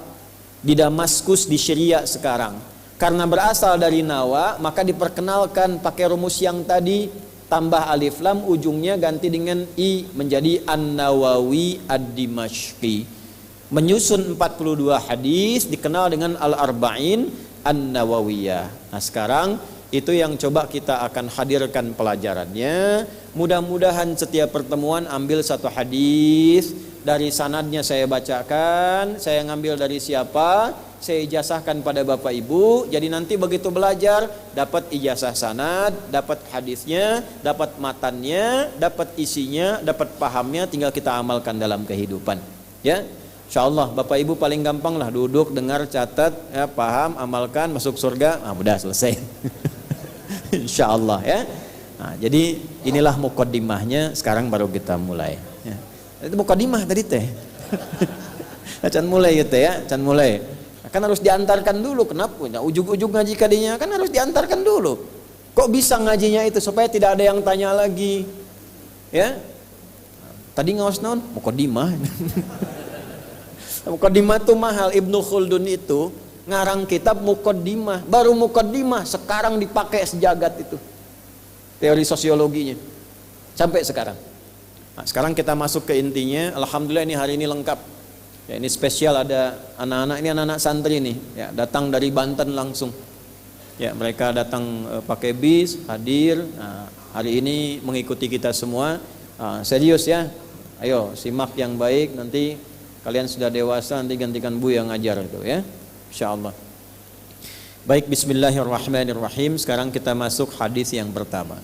[SPEAKER 2] di Damaskus di Syria sekarang. Karena berasal dari Nawa, maka diperkenalkan pakai rumus yang tadi, tambah alif lam, ujungnya ganti dengan i menjadi An-Nawawi Ad-Dimashqi. Menyusun 42 hadis dikenal dengan Al-Arba'in An-Nawawiyah. Nah sekarang itu yang coba kita akan hadirkan pelajarannya. Mudah-mudahan setiap pertemuan ambil satu hadis, dari sanadnya saya bacakan, saya ngambil dari siapa, saya ijazahkan pada Bapak Ibu. Jadi nanti begitu belajar dapat ijazah sanad, dapat hadisnya, dapat matannya, dapat isinya, dapat pahamnya, tinggal kita amalkan dalam kehidupan. Ya, insyaallah Bapak Ibu paling gampang lah, duduk, dengar, catat, ya, paham, amalkan, masuk surga. Udah selesai. Insyaallah ya. Nah, jadi inilah muqaddimahnya, sekarang baru kita mulai. Ya. Itu muqaddimah tadi teh. Can mulai gitu ya, can mulai. Kan harus diantarkan dulu, kenapa? Nah, ujung-ujung ngaji kadinya kan harus diantarkan dulu. Kok bisa ngajinya itu supaya tidak ada yang tanya lagi? Ya. Tadi ngawas naon? Muqaddimah. Muqaddimah itu mahal. Ibnu Khaldun itu ngarang kitab muqaddimah. Baru muqaddimah sekarang dipakai sejagat itu. Teori sosiologinya. Sampai sekarang. Nah, sekarang kita masuk ke intinya. Alhamdulillah ini hari ini lengkap. Ya, ini spesial, ada anak-anak, ini anak-anak santri nih, ya, datang dari Banten langsung. Ya, mereka datang pakai bis, hadir. Nah, hari ini mengikuti kita semua. Serius ya. Ayo simak yang baik, nanti kalian sudah dewasa, nanti gantikan Bu yang ngajar itu ya. Insyaallah. Baik, bismillahirrahmanirrahim. Sekarang kita masuk hadis yang pertama.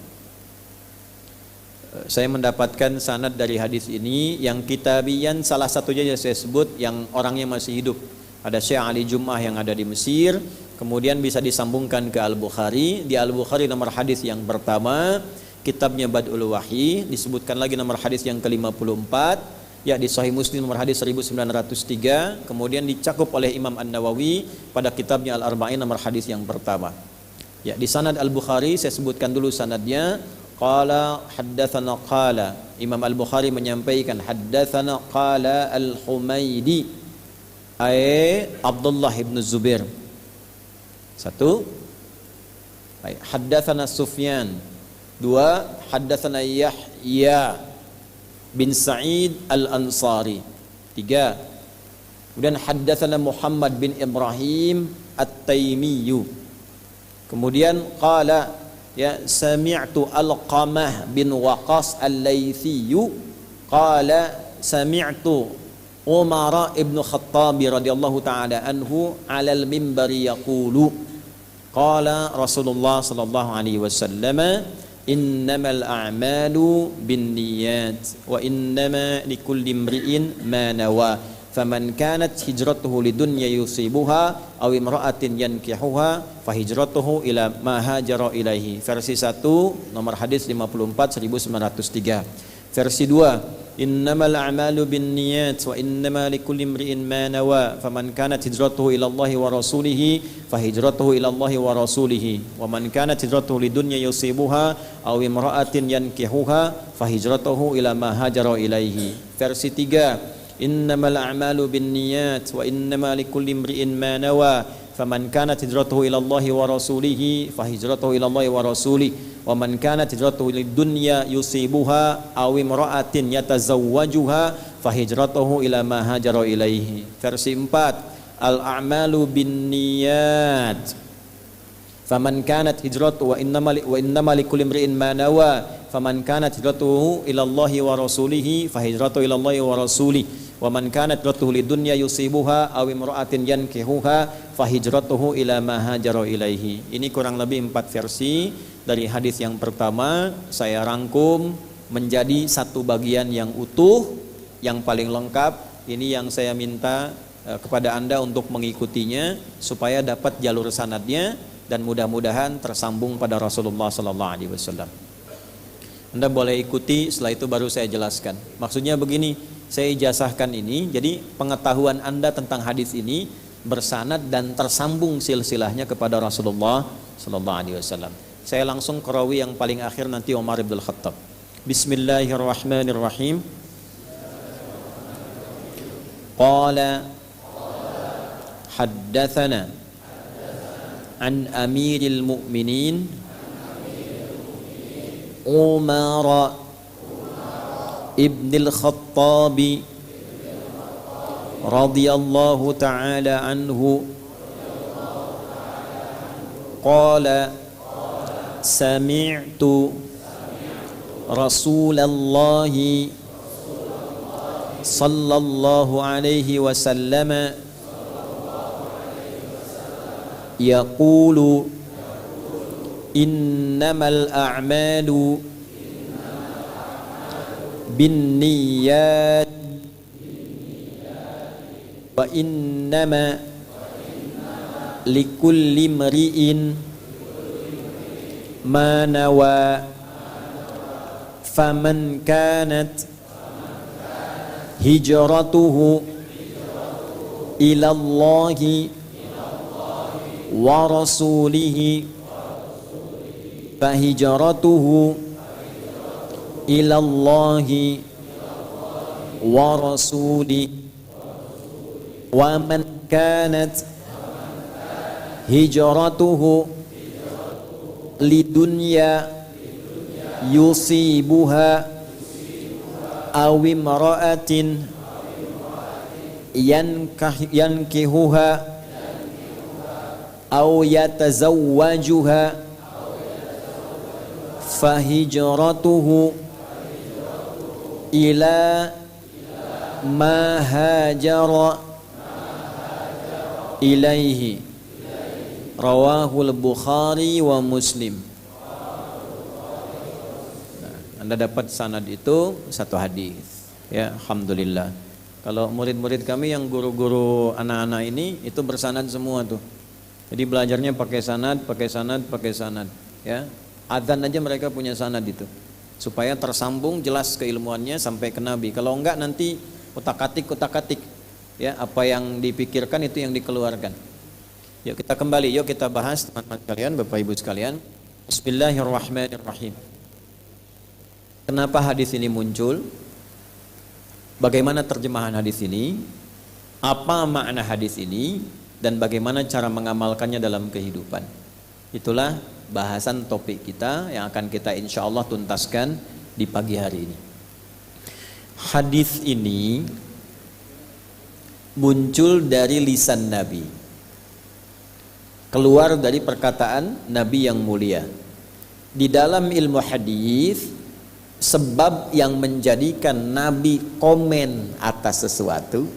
[SPEAKER 2] Saya mendapatkan sanad dari hadis ini yang kitabian, salah satunya yang saya sebut yang orangnya masih hidup. Ada Syekh Ali Jum'ah yang ada di Mesir, kemudian bisa disambungkan ke Al-Bukhari. Di Al-Bukhari nomor hadis yang pertama, kitabnya Bad'ul Wahyi, disebutkan lagi nomor hadis yang ke-54, ya di Sahih Muslim nomor hadis 1903, kemudian dicakup oleh Imam An-Nawawi pada kitabnya Al-Arba'in nomor hadis yang pertama. Ya, di sanad Al-Bukhari saya sebutkan dulu sanadnya. Qala haddatsana qala, Imam Al-Bukhari menyampaikan haddatsana qala Al-Humaidi ay Abdullah ibn Zubair. Satu, haddatsana Sufyan. Dua, haddatsana Yahya bin Sa'id Al-Ansari. Tiga, kemudian haddatsana Muhammad bin Ibrahim At-Taimiyyu. Kemudian qala ya sami'tu Alqamah bin Waqas Al-Laythiyyu qala sami'tu Umar ibn Khattab radhiyallahu ta'ala anhu 'alal minbari yaqulu qala Rasulullah sallallahu alaihi wasallam innamal a'malu binniyat wa innama likulli imri'in ma nawa faman kanat hijratuhu lidunya yusibuha aw imra'atin yankihuha fahijratuhu ila ma hajara ilaihi. Versi 1 nomor hadis 54 1903. Versi 2 innamal a'malu binniyat wa innama likulli imri'in ma nawa faman kanat hijratuhu ila Allahi wa rasulihi fahijratuhu ila Allahi wa rasulihi wa man kanat hijratuhu lidunya yusibuha aw imra'atin yankihuha fahijratuhu ila ma hajara ilaihi. Versi 3 innamal a'malu binniyat wa innama likulli imri'in ma nawa faman kanat hijratuhu ila Allahi wa rasulihi fahijratuhu ila Allahi wa rasulihi wa man kanat hijratuhu lidunya yusibuha aw imra'atin yatazawwajuha fahijratuhu ila ma hajara ilaihi. Versi 4 al-a'malu binniyat faman kanat hijratuhu wa innama likulli imri'in ma nawa faman kanat hijratuhu ila Allahi wa rasulihi fahijratuhu ila Allahi wa rasulihi wa man kanat hijratuhu lidunya yusibuha aw imra'atin yankihuha fahijratuhu ila ma hajara ilaihi. Ini kurang lebih 4 versi dari hadis yang pertama saya rangkum menjadi satu bagian yang utuh, yang paling lengkap. Ini yang saya minta kepada Anda untuk mengikutinya supaya dapat jalur sanadnya dan mudah-mudahan tersambung pada Rasulullah sallallahu alaihi wasallam. Anda boleh ikuti, setelah itu baru saya jelaskan. Maksudnya begini, saya ijazahkan ini, jadi pengetahuan Anda tentang hadis ini bersanad dan tersambung silsilahnya kepada Rasulullah sallallahu alaihi wasallam. Saya langsung ke rawi yang paling akhir nanti Umar bin Khattab. Bismillahirrahmanirrahim. Qala haddatsana an amiril mu'minin Umar ibn al-Khattab radhiyallahu ta'ala anhu qala sami'tu Rasulullah sallallahu alaihi wasallam yaqulu innamal a'malu binniyat wa innama likulli mri'in ma nawa faman kanat hijratuhu ila Allahi wa rasulihi fa hijratuhu ila Allahi wa rasulihi wa man kanat hijratuhu lidunya yusibuha aw imra'atin yankihuha aw yatazawwajuha fahijratuhu ila ma hajara ilaihi. Rawahul Bukhari wa Muslim. Nah, Anda dapat sanad itu satu hadis. Ya, alhamdulillah. Kalau murid-murid kami yang guru-guru anak-anak ini itu bersanad semua tuh. Jadi belajarnya pakai sanad. Ya, adzan aja mereka punya sanad itu. Supaya tersambung jelas keilmuannya sampai ke Nabi. Kalau enggak nanti utak-atik. Ya, apa yang dipikirkan itu yang dikeluarkan. Yuk kita kembali, yuk kita bahas teman-teman sekalian, Bapak Ibu sekalian. Bismillahirrahmanirrahim. Kenapa hadis ini muncul? Bagaimana terjemahan hadis ini? Apa makna hadis ini? Dan bagaimana cara mengamalkannya dalam kehidupan? Itulah bahasan topik kita yang akan kita insya Allah tuntaskan di pagi hari ini. Hadis ini muncul dari lisan Nabi, keluar dari perkataan Nabi yang mulia. Di dalam ilmu hadis, sebab yang menjadikan Nabi komen atas sesuatu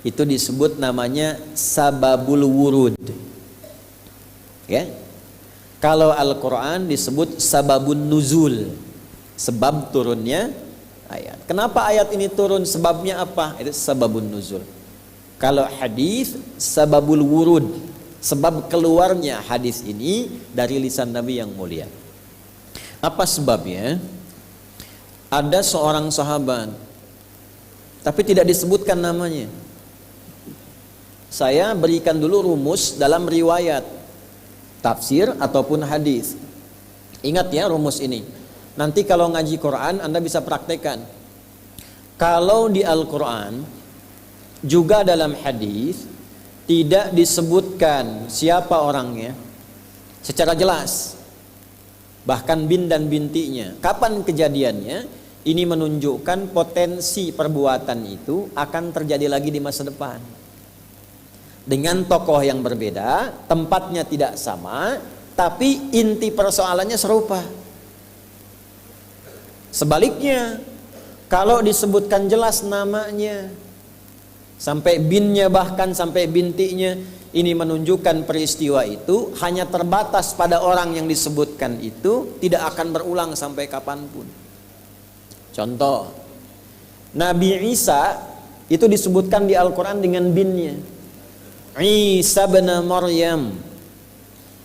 [SPEAKER 2] itu disebut namanya sababul wurud. Ya. Kalau Al-Qur'an disebut sababun nuzul, sebab turunnya ayat. Kenapa ayat ini turun? Sebabnya apa? Itu sababun nuzul. Kalau hadis sababul wurud, sebab keluarnya hadis ini dari lisan Nabi yang mulia. Apa sebabnya? Ada seorang sahabat, tapi tidak disebutkan namanya. Saya berikan dulu rumus dalam riwayat, tafsir ataupun hadis. Ingat ya rumus ini. Nanti kalau ngaji Quran Anda bisa praktekkan. Kalau di Al-Quran juga dalam hadis tidak disebutkan siapa orangnya secara jelas, bahkan bin dan bintinya, kapan kejadiannya, ini menunjukkan potensi perbuatan itu akan terjadi lagi di masa depan dengan tokoh yang berbeda, tempatnya tidak sama, tapi inti persoalannya serupa. Sebaliknya, kalau disebutkan jelas namanya sampai binnya, bahkan sampai bintinya, ini menunjukkan peristiwa itu hanya terbatas pada orang yang disebutkan itu, tidak akan berulang sampai kapanpun. Contoh, Nabi Isa itu disebutkan di Al-Quran dengan binnya, Isa bin Maryam.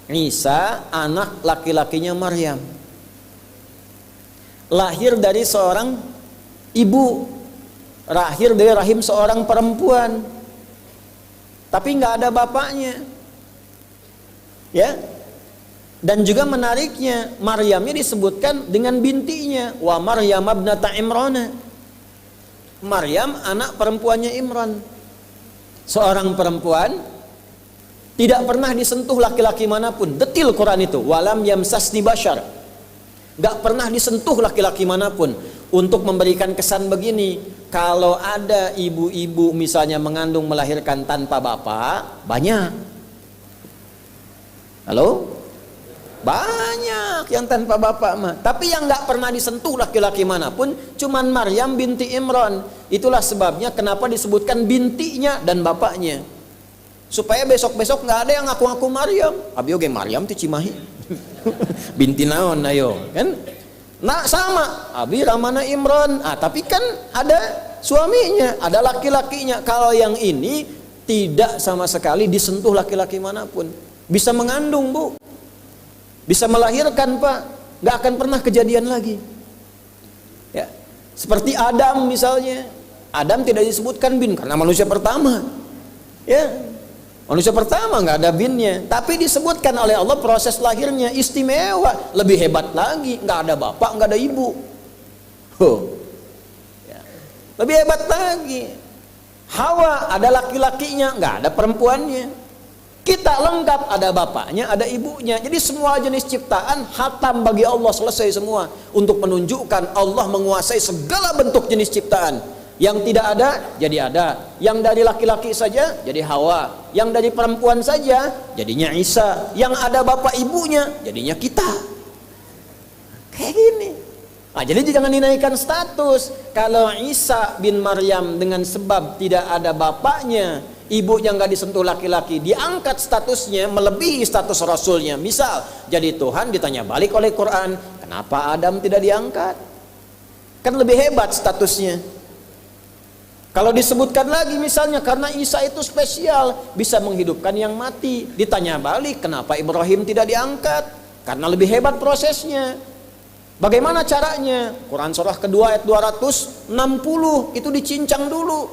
[SPEAKER 2] Isa anak laki-lakinya Maryam, lahir dari seorang ibu, lahir dari rahim seorang perempuan, tapi nggak ada bapaknya, ya. Dan juga menariknya, Maryamnya disebutkan dengan bintinya, wa Maryam ibnata Imran. Maryam anak perempuannya Imran, seorang perempuan, tidak pernah disentuh laki-laki manapun. Detil Quran itu, walam yamsasni bashar, nggak pernah disentuh laki-laki manapun. Untuk memberikan kesan begini, kalau ada ibu-ibu misalnya mengandung melahirkan tanpa bapak, banyak. Halo? Banyak yang tanpa bapak mah. Tapi yang nggak pernah disentuh laki-laki manapun cuman Maryam binti Imran. Itulah sebabnya kenapa disebutkan bintinya dan bapaknya. Supaya besok-besok nggak ada yang ngaku-ngaku Maryam. Abi oge Maryam ti Cimahi. Binti naon ayo, kan? Nah sama, Abi ramana Imran. Tapi kan ada suaminya, ada laki-lakinya. Kalau yang ini tidak sama sekali disentuh laki-laki manapun. Bisa mengandung, Bu. Bisa melahirkan, Pak. Gak akan pernah kejadian lagi. Ya. Seperti Adam misalnya. Adam tidak disebutkan bin karena manusia pertama. Ya. Manusia pertama gak ada binnya. Tapi disebutkan oleh Allah proses lahirnya istimewa. Lebih hebat lagi. Gak ada bapak, gak ada ibu. Ya. Lebih hebat lagi. Hawa ada laki-lakinya, gak ada perempuannya. Kita lengkap, ada bapaknya, ada ibunya. Jadi semua jenis ciptaan hatam bagi Allah, selesai semua. Untuk menunjukkan Allah menguasai segala bentuk jenis ciptaan. Yang tidak ada, jadi ada. Yang dari laki-laki saja, jadi Hawa. Yang dari perempuan saja, jadinya Isa. Yang ada bapak ibunya, jadinya kita. Kayak gini. Nah, jadi jangan dinaikkan status. Kalau Isa bin Maryam dengan sebab tidak ada bapaknya, ibunya nggak disentuh laki-laki, diangkat statusnya melebihi status rasulnya. Misal jadi Tuhan, ditanya balik oleh Quran, kenapa Adam tidak diangkat? Kan lebih hebat statusnya. Kalau disebutkan lagi misalnya karena Isa itu spesial, bisa menghidupkan yang mati, ditanya balik kenapa Ibrahim tidak diangkat? Karena lebih hebat prosesnya. Bagaimana caranya? Quran surah kedua ayat 260 itu dicincang dulu.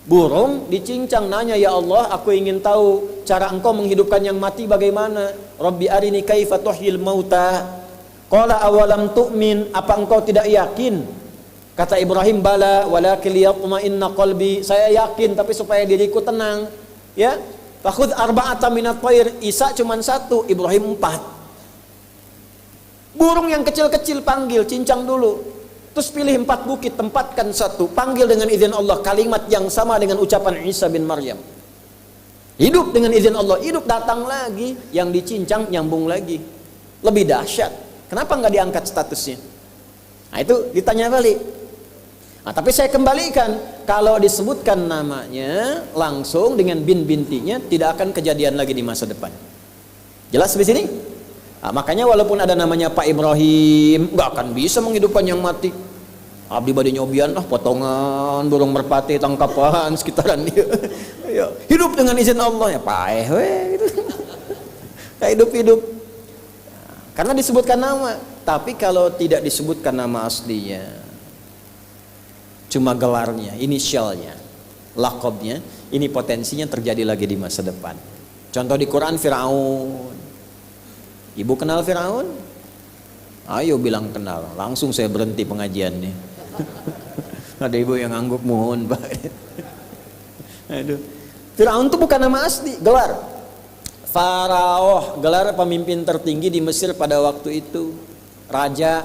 [SPEAKER 2] Burung dicincang, nanya, ya Allah, aku ingin tahu cara engkau menghidupkan yang mati bagaimana. Rabbi arini kaifa tuhyil mauta. Qala awalam tu'min, apa engkau tidak yakin? Kata Ibrahim, bala walakin liyatma'inna qalbi. Saya yakin tapi supaya diriku tenang. Ya. Fakhudh arba'atan minat thair. Isa cuma 1, Ibrahim 4. Burung yang kecil-kecil panggil, cincang dulu. Terus pilih 4 bukit, tempatkan 1, panggil dengan izin Allah, kalimat yang sama dengan ucapan Isa bin Maryam. Hidup dengan izin Allah, hidup, datang lagi, yang dicincang nyambung lagi. Lebih dahsyat. Kenapa nggak diangkat statusnya? Nah itu ditanya balik. Nah, tapi saya kembalikan, kalau disebutkan namanya langsung dengan bintinya, tidak akan kejadian lagi di masa depan. Jelas di sini? Nah, makanya walaupun ada namanya Pak Ibrahim, nggak akan bisa menghidupkan yang mati. Abdi bade nyobian lah, potongan burung merpati, tangkapan sekitaran dia. Hidup dengan izin Allah, ya paeh gitu. Kayak hidup-hidup. Karena disebutkan nama. Tapi kalau tidak disebutkan nama aslinya, cuma gelarnya, inisialnya, lakobnya, ini potensinya terjadi lagi di masa depan. Contoh di Quran, Firaun. Ibu kenal Firaun? Ayo bilang kenal. Langsung saya berhenti pengajiannya. Ada ibu yang angguk, mohon Pak. Aduh. Firaun itu bukan nama asli, gelar. Faraoh, gelar pemimpin tertinggi di Mesir pada waktu itu. Raja.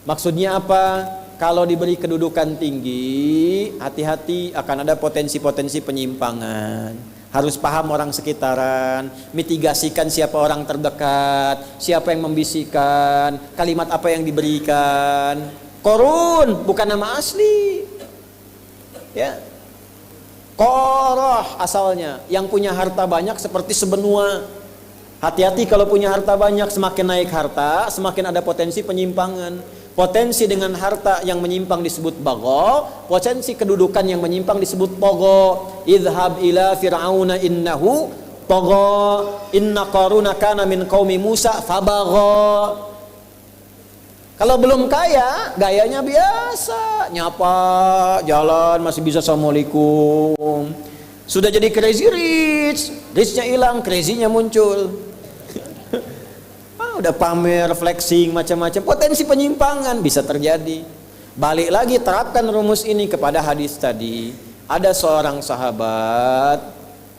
[SPEAKER 2] Maksudnya apa? Kalau diberi kedudukan tinggi, hati-hati akan ada potensi-potensi penyimpangan. Harus paham orang sekitaran, mitigasikan siapa orang terdekat, siapa yang membisikkan, kalimat apa yang diberikan. Korun bukan nama asli. Ya. Koroh asalnya, yang punya harta banyak seperti sebenua. Hati-hati kalau punya harta banyak, semakin naik harta, semakin ada potensi penyimpangan. Potensi dengan harta yang menyimpang disebut bagho, potensi kedudukan yang menyimpang disebut togo. Idhab ila fir'auna innahu togo, inna qaruna kana min qaumi Musa fabagho. Kalau belum kaya, gayanya biasa, nyapa, jalan masih bisa assalamualaikum. Sudah jadi crazy rich, richnya hilang, crazy-nya muncul. Udah pamer, flexing, macam-macam, potensi penyimpangan bisa terjadi. Balik lagi, terapkan rumus ini kepada hadis tadi. Ada seorang sahabat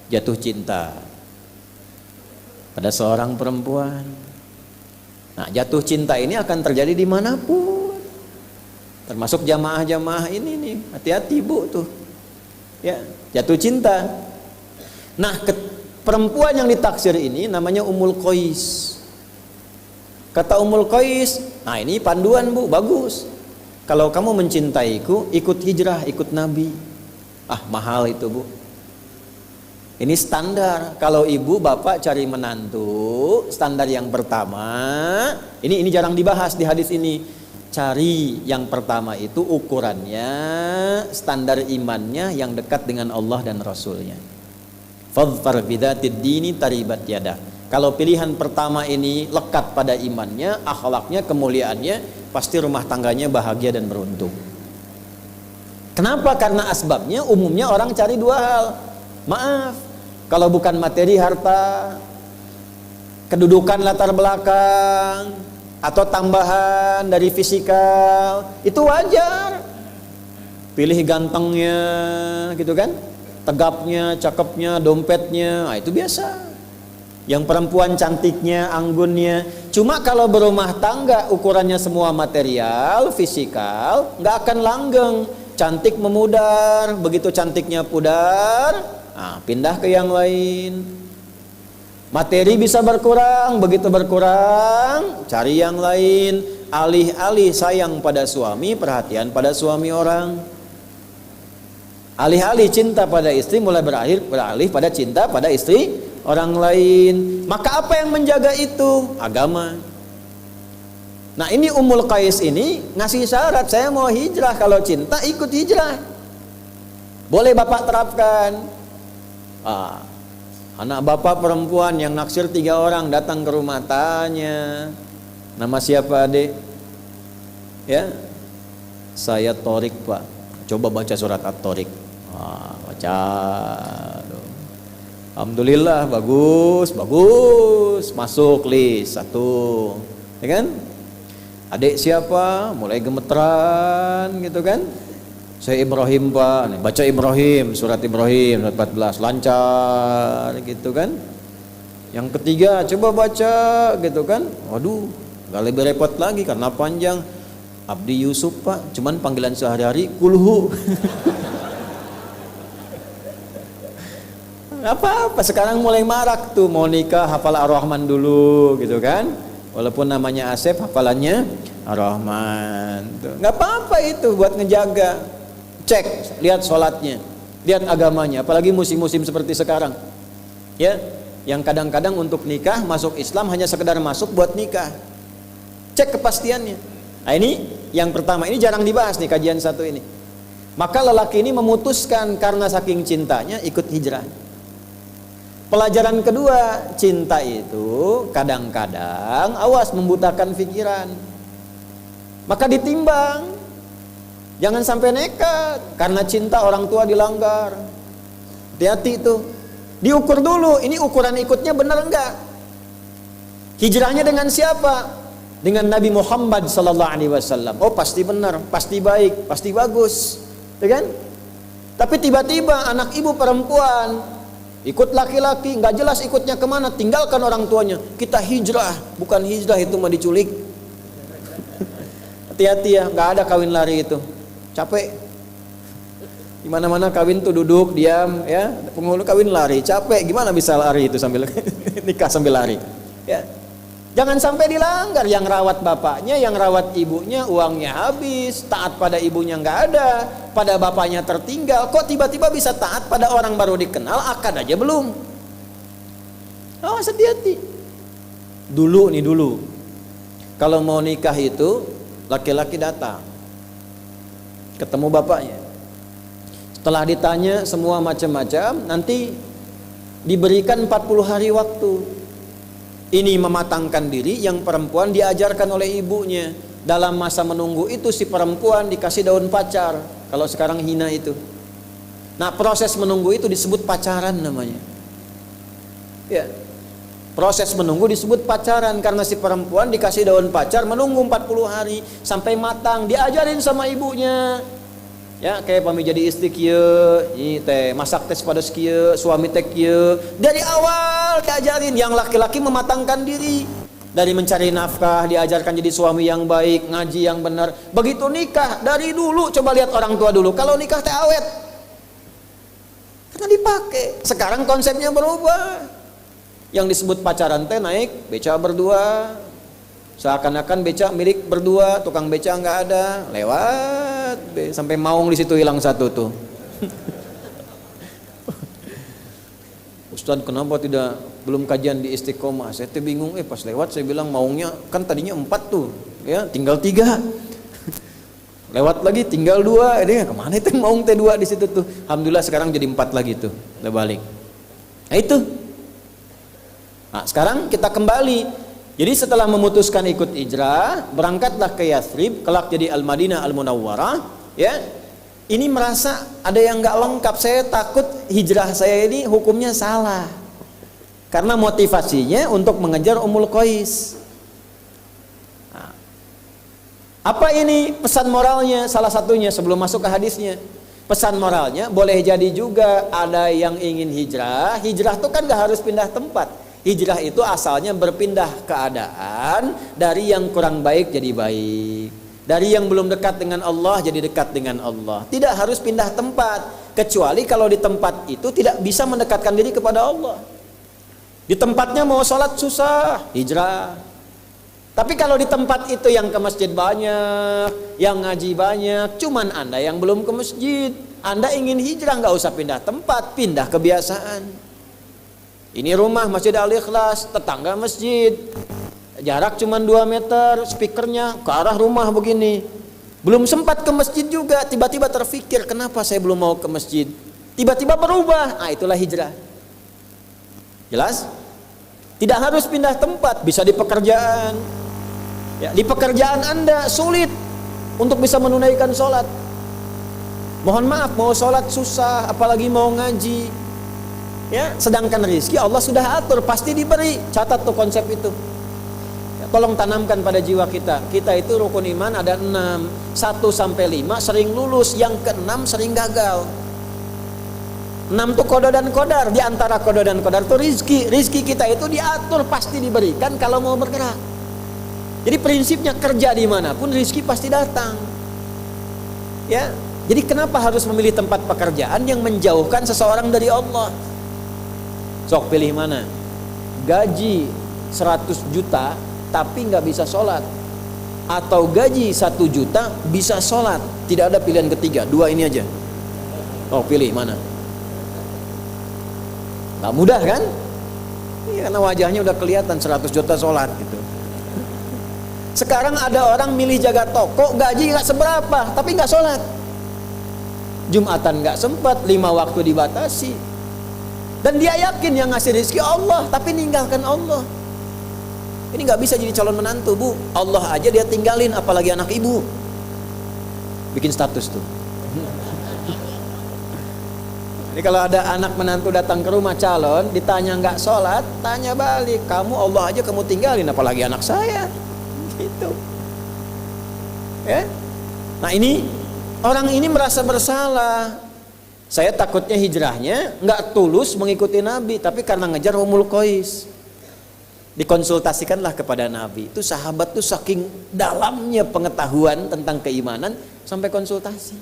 [SPEAKER 2] jatuh cinta pada seorang perempuan. Nah, jatuh cinta ini akan terjadi dimanapun, termasuk jamaah-jamaah ini nih. Hati-hati Bu tuh, ya, jatuh cinta. Nah, Perempuan yang ditaksir ini namanya Ummul Qais. Kata Ummul Qais, nah ini panduan bu, bagus. Kalau kamu mencintaiku, ikut hijrah, ikut Nabi. Ah mahal itu bu. Ini standar. Kalau ibu bapak cari menantu, standar yang pertama, ini jarang dibahas di hadis ini. Cari yang pertama itu ukurannya, standar imannya yang dekat dengan Allah dan Rasulnya. Fadfar bidzatid dini taribat yada. Kalau pilihan pertama ini lekat pada imannya, akhlaknya, kemuliaannya, pasti rumah tangganya bahagia dan beruntung. Kenapa? Karena asbabnya umumnya orang cari dua hal. Maaf, kalau bukan materi, harta, kedudukan latar belakang, atau tambahan dari fisikal, itu wajar. Pilih gantengnya, gitu kan? Tegapnya, cakepnya, dompetnya, nah itu biasa. Yang perempuan cantiknya, anggunnya. Cuma kalau berumah tangga ukurannya semua material, fisikal, nggak akan langgeng. Cantik memudar, begitu cantiknya pudar, nah, pindah ke yang lain. Materi bisa berkurang, begitu berkurang, cari yang lain. Alih-alih sayang pada suami, perhatian pada suami orang. Alih-alih cinta pada istri, mulai beralih pada cinta pada istri orang lain. Maka apa yang menjaga itu? Agama. Nah ini Ummul Qais ini ngasih syarat, saya mau hijrah, kalau cinta ikut hijrah. Boleh bapak terapkan. Anak bapak perempuan yang naksir 3 orang datang ke rumah, tanya, nama siapa adik? Ya, saya Torik pak. Coba baca surat At-Torik. Baca. Alhamdulillah, bagus, masuk list 1, ya kan? Adik siapa? Mulai gemeteran, gitu kan? Saya Ibrahim pak. Baca Ibrahim, surat Ibrahim, surat 14, lancar, gitu kan? Yang ketiga, coba baca, gitu kan? Waduh, gak lebih repot lagi karena panjang. Abdi Yusuf pak, cuman panggilan sehari-hari kulhu. Apa-apa, sekarang mulai marak tuh, mau nikah hafal Ar-Rahman dulu, gitu kan? Walaupun namanya Asep, hafalannya Ar-Rahman. Nggak apa-apa itu buat ngejaga. Cek, lihat sholatnya, lihat agamanya. Apalagi musim-musim seperti sekarang, ya, yang kadang-kadang untuk nikah masuk Islam hanya sekedar masuk buat nikah. Cek kepastiannya. Nah ini yang pertama, ini jarang dibahas nih kajian 1 ini. Maka lelaki ini memutuskan karena saking cintanya ikut hijrah. Pelajaran kedua, cinta itu kadang-kadang awas membutakan pikiran. Maka ditimbang. Jangan sampai nekat karena cinta orang tua dilanggar. Hati-hati itu. Diukur dulu, ini ukuran ikutnya benar enggak? Hijrahnya dengan siapa? Dengan Nabi Muhammad SAW. Oh pasti benar, pasti baik, pasti bagus, ya kan? Tapi tiba-tiba anak ibu perempuan ikut laki-laki, nggak jelas ikutnya kemana, tinggalkan orang tuanya. Kita hijrah, bukan hijrah itu mah diculik. Hati-hati ya, nggak ada kawin lari itu, capek. Di mana-mana kawin tuh duduk diam, ya. Penghulu kawin lari, capek. Gimana bisa lari itu sambil nikah sambil lari? Ya. Jangan sampai dilanggar. Yang rawat bapaknya, yang rawat ibunya, uangnya habis, taat pada ibunya nggak ada, pada bapaknya tertinggal. Kok tiba-tiba bisa taat pada orang baru dikenal, akad aja belum? Awas, hati-hati. Dulu, kalau mau nikah itu laki-laki datang, ketemu bapaknya. Setelah ditanya semua macam-macam, nanti diberikan 40 hari waktu. Ini mematangkan diri, yang perempuan diajarkan oleh ibunya. Dalam masa menunggu itu si perempuan dikasih daun pacar. Kalau sekarang hina itu. Nah proses menunggu itu disebut pacaran namanya. Ya, proses menunggu disebut pacaran karena si perempuan dikasih daun pacar, menunggu 40 hari sampai matang, diajarin sama ibunya. Ya, kayak pami jadi istri kieu, ini teh masak teh pada kieu, suami teh kieu. Dari awal diajarin, yang laki-laki mematangkan diri. Dari mencari nafkah, diajarkan jadi suami yang baik, ngaji yang benar. Begitu nikah, dari dulu coba lihat orang tua dulu. Kalau nikah teh awet. Karena dipakai. Sekarang konsepnya berubah. Yang disebut pacaran teh naik beca berdua. Seakan-akan beca milik berdua, tukang beca nggak ada, lewat sampai maung di situ hilang satu tuh. Ustaz, kenapa belum kajian di Istiqomah? Saya tuh bingung, pas lewat saya bilang maungnya kan tadinya 4 tuh, ya tinggal 3. Lewat lagi tinggal 2, ini kemana itu maung T2 di situ tuh? Alhamdulillah sekarang jadi 4 lagi tuh, udah balik. Nah itu. Nah sekarang kita kembali. Jadi setelah memutuskan ikut hijrah, berangkatlah ke Yathrib, kelak jadi Al-Madinah Al-Munawwarah, ya. Ini merasa ada yang nggak lengkap. Saya takut hijrah saya ini hukumnya salah. Karena motivasinya untuk mengejar Ummul Qais. Nah, apa ini pesan moralnya? Salah satunya sebelum masuk ke hadisnya. Pesan moralnya boleh jadi juga ada yang ingin hijrah. Hijrah itu kan nggak harus pindah tempat. Hijrah itu asalnya berpindah keadaan dari yang kurang baik jadi baik, dari yang belum dekat dengan Allah jadi dekat dengan Allah. Tidak harus pindah tempat, kecuali kalau di tempat itu tidak bisa mendekatkan diri kepada Allah. Di tempatnya mau sholat susah, hijrah. Tapi kalau di tempat itu yang ke masjid banyak, yang ngaji banyak, cuman Anda yang belum ke masjid, Anda ingin hijrah, nggak usah pindah tempat, pindah kebiasaan. Ini rumah Masjid Al-Ikhlas, tetangga masjid, jarak cuma 2 meter, speakernya ke arah rumah begini. Belum sempat ke masjid juga, tiba-tiba terfikir, kenapa saya belum mau ke masjid? Tiba-tiba berubah, itulah hijrah. Jelas? Tidak harus pindah tempat, bisa di pekerjaan. Ya, di pekerjaan Anda sulit untuk bisa menunaikan sholat. Mohon maaf, mau sholat susah, apalagi mau ngaji. Ya, sedangkan rezeki Allah sudah atur, pasti diberi. Catat tuh konsep itu. Ya, tolong tanamkan pada jiwa kita. Kita itu rukun iman ada 6. 1 sampai 5 sering lulus, yang ke-6 sering gagal. 6 tuh kodo dan kodar. Di antara kodo dan kodar itu rizki. Rizki kita itu diatur, pasti diberikan kalau mau bergerak. Jadi prinsipnya kerja dimanapun rizki pasti datang. Ya, jadi kenapa harus memilih tempat pekerjaan yang menjauhkan seseorang dari Allah? Sok pilih mana? Gaji 100 juta tapi nggak bisa sholat, atau gaji 1 juta bisa sholat? Tidak ada pilihan ketiga, 2 ini aja. Oh, pilih mana? Nggak mudah kan? Iya, karena wajahnya udah kelihatan 100 juta sholat gitu. Sekarang ada orang milih jaga toko, gaji nggak seberapa tapi nggak sholat. Jumatan nggak sempat, 5 waktu dibatasi. Dan dia yakin yang ngasih rezeki Allah, tapi ninggalkan Allah. Ini nggak bisa jadi calon menantu, Bu. Allah aja dia tinggalin, apalagi anak ibu. Bikin status tuh. Jadi kalau ada anak menantu datang ke rumah calon, ditanya nggak sholat, tanya balik, kamu Allah aja kamu tinggalin, apalagi anak saya. Gitu. Ya. Nah ini orang ini merasa bersalah. Saya takutnya hijrahnya nggak tulus mengikuti Nabi, tapi karena ngejar Ummul Qais. Dikonsultasikanlah kepada Nabi. Itu sahabat tuh saking dalamnya pengetahuan tentang keimanan sampai konsultasi.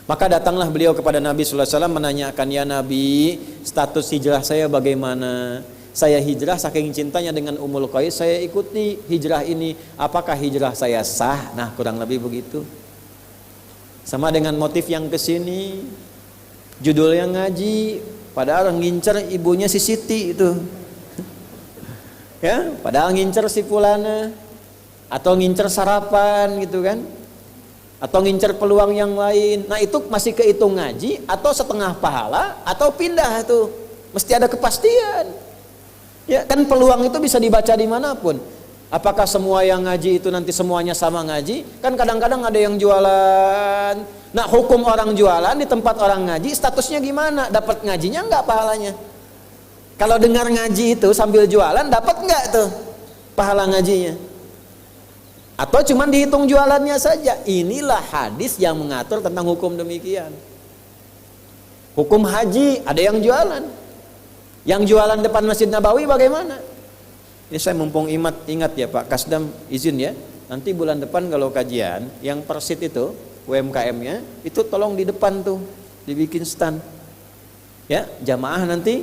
[SPEAKER 2] Maka datanglah beliau kepada Nabi sallallahu alaihi wasallam menanyakan, ya Nabi, status hijrah saya bagaimana? Saya hijrah saking cintanya dengan Ummul Qais, saya ikuti hijrah ini. Apakah hijrah saya sah? Nah, kurang lebih begitu. Sama dengan motif yang kesini. Judulnya ngaji, padahal ngincer ibunya si Siti itu. Ya, padahal ngincer si fulana, atau ngincer sarapan gitu kan, atau ngincer peluang yang lain. Nah itu masih kehitung ngaji, atau setengah pahala, atau pindah tuh. Mesti ada kepastian. Ya kan peluang itu bisa dibaca dimanapun. Apakah semua yang ngaji itu nanti semuanya sama ngaji? Kan kadang-kadang ada yang jualan. Nah hukum orang jualan di tempat orang ngaji statusnya gimana? Dapat ngajinya enggak pahalanya? Kalau dengar ngaji itu sambil jualan dapat enggak tuh pahala ngajinya? Atau cuman dihitung jualannya saja? Inilah hadis yang mengatur tentang hukum demikian. Hukum haji ada yang jualan. Yang jualan depan Masjid Nabawi bagaimana? Ini saya mumpung ingat ya Pak Kasdam, izin ya. Nanti bulan depan kalau kajian yang persit itu UMKM-nya itu tolong di depan tuh dibikin stand. Ya, jamaah nanti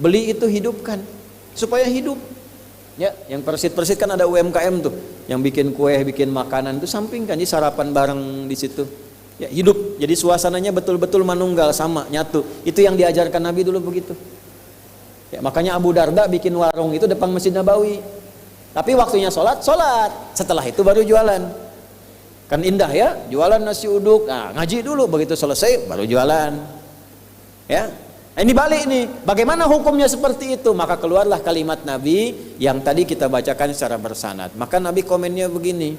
[SPEAKER 2] beli itu hidupkan supaya hidup. Ya, yang persit-persit kan ada UMKM tuh, yang bikin kue, bikin makanan itu sampingkan, jadi sarapan bareng di situ. Ya, hidup. Jadi suasananya betul-betul manunggal, sama, nyatu. Itu yang diajarkan Nabi dulu begitu. Ya, makanya Abu Darda bikin warung itu depan Masjid Nabawi. Tapi waktunya sholat, setelah itu baru jualan. Kan indah ya, jualan nasi uduk. Nah, ngaji dulu, begitu selesai baru jualan. Ya. Nah, ini balik nih, bagaimana hukumnya seperti itu? Maka keluarlah kalimat Nabi yang tadi kita bacakan secara bersanad. Maka Nabi komennya begini.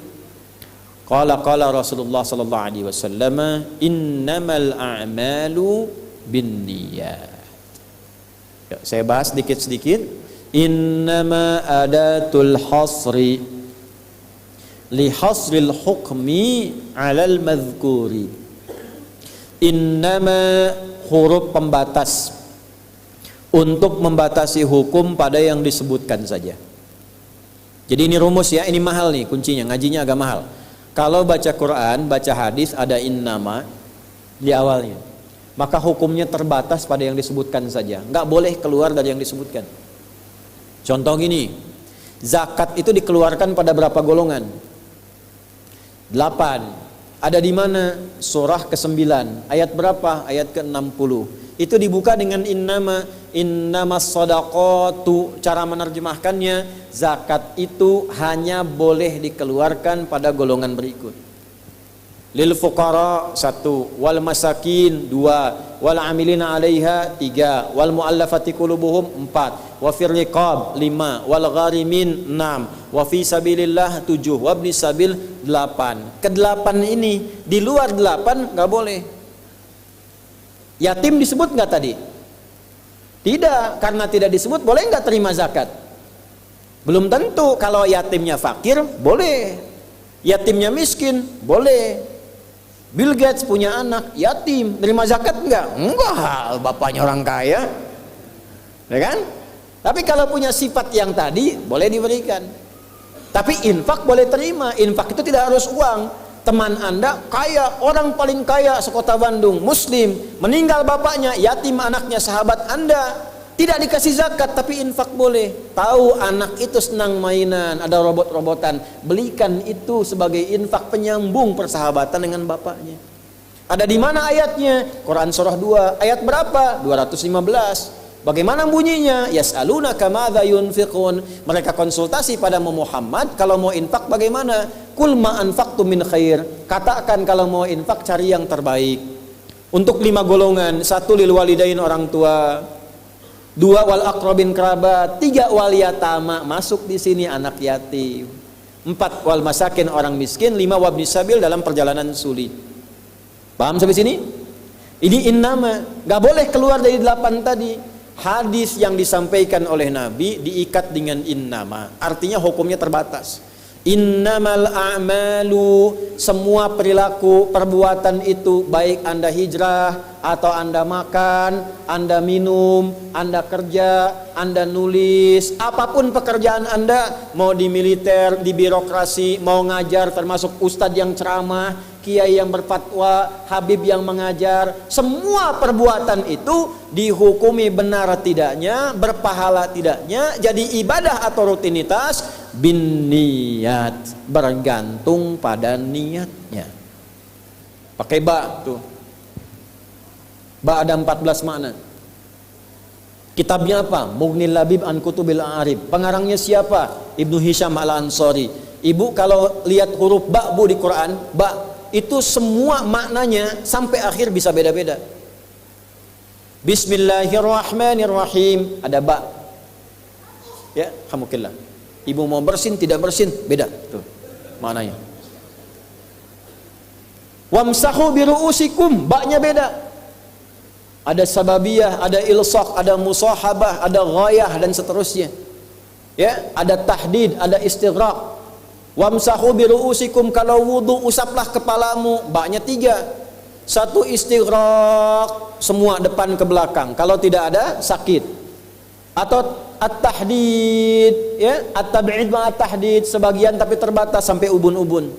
[SPEAKER 2] Qala Rasulullah sallallahu alaihi wasallam, innamal a'malu binniyat. Ya, saya bahas sedikit-sedikit. Innama adatul hasri li hasril hukmi 'alal madhkuri. Innama huruf pembatas untuk membatasi hukum pada yang disebutkan saja. Jadi ini rumus ya, ini mahal nih kuncinya, ngajinya agak mahal. Kalau baca Quran, baca hadis ada innama di awalnya, maka hukumnya terbatas pada yang disebutkan saja, nggak boleh keluar dari yang disebutkan. Contoh gini, zakat itu dikeluarkan pada berapa golongan? 8. Ada di mana? Surah ke-9 ayat berapa? Ayat ke-60. Itu dibuka dengan innamas shadaqatu. Cara menerjemahkannya, zakat itu hanya boleh dikeluarkan pada golongan berikut. Lil fuqara 1, wal masakin 2, wal amilina 'alaiha 3, wal muallafati qulubuhum 4, wa fir riqab 5, wal gharimin 6, wa fi sabilillah 7, wa ibnis sabil 8. Ke-8 ini, di luar 8 enggak boleh. Yatim disebut enggak tadi? Tidak, karena tidak disebut boleh enggak terima zakat? Belum tentu. Kalau yatimnya fakir boleh, yatimnya miskin boleh. Bill Gates punya anak yatim, terima zakat enggak? Enggak, bapaknya orang kaya, ya kan? Tapi kalau punya sifat yang tadi boleh diberikan. Tapi infak boleh terima. Infak itu tidak harus uang. Teman Anda kaya, orang paling kaya sekota Bandung, muslim, meninggal bapaknya, yatim anaknya, sahabat Anda, tidak dikasih zakat tapi infak boleh. Tahu anak itu senang mainan, ada robot-robotan, belikan itu sebagai infak penyambung persahabatan dengan bapaknya. Ada di mana ayatnya? Quran surah 2 ayat berapa? 215. Bagaimana bunyinya? Yas'alunaka madza yunfiqun. Mereka konsultasi pada Muhammad, kalau mau infak bagaimana? Qul ma anfaqtum min khair. Katakan kalau mau infak cari yang terbaik. Untuk 5 golongan, 1 lil walidain orang tua, 2 wal aqrabin kerabat, 3 wal yatama, masuk di sini anak yatim, 4 wal masakin orang miskin, 5 wabnis sabil dalam perjalanan sulit. Paham sampai sini? Ini innama, nggak boleh keluar dari 8 tadi. Hadis yang disampaikan oleh Nabi diikat dengan innama, artinya hukumnya terbatas. Innamal a'malu, semua perilaku, perbuatan itu, baik Anda hijrah atau Anda makan, Anda minum, Anda kerja, Anda nulis, apapun pekerjaan Anda, mau di militer, di birokrasi, mau ngajar, termasuk ustadz yang ceramah, kiai yang berfatwa, habib yang mengajar, semua perbuatan itu dihukumi benar tidaknya, berpahala tidaknya, jadi ibadah atau rutinitas bin niat, bergantung pada niatnya. Pakai ba tuh. Ba ada 14 makna. Kitabnya apa? Mughnil Labib an Kutubil Arib. Pengarangnya siapa? Ibnu Hisham Al-Ansari. Ibu kalau lihat huruf ba bu di Quran, ba itu semua maknanya sampai akhir bisa beda-beda. Bismillahirrahmanirrahim, ada ba. Ya, alhamdulillah. Ibu mau bersin tidak bersin beda tuh maknanya. Wamsahu biruusikum, ba-nya beda. Ada sababiyah, ada ilsaq, ada musahabah, ada ghayah dan seterusnya. Ya, ada tahdid, ada istighraq. Wamsahu biruusikum, kalau wudu usaplah kepalamu, ba-nya 3. 1 istighraq, semua depan ke belakang. Kalau tidak ada sakit. Atau at-tahdid, ya, at-tab'id ma at-tahdid, sebagian tapi terbatas sampai ubun-ubun.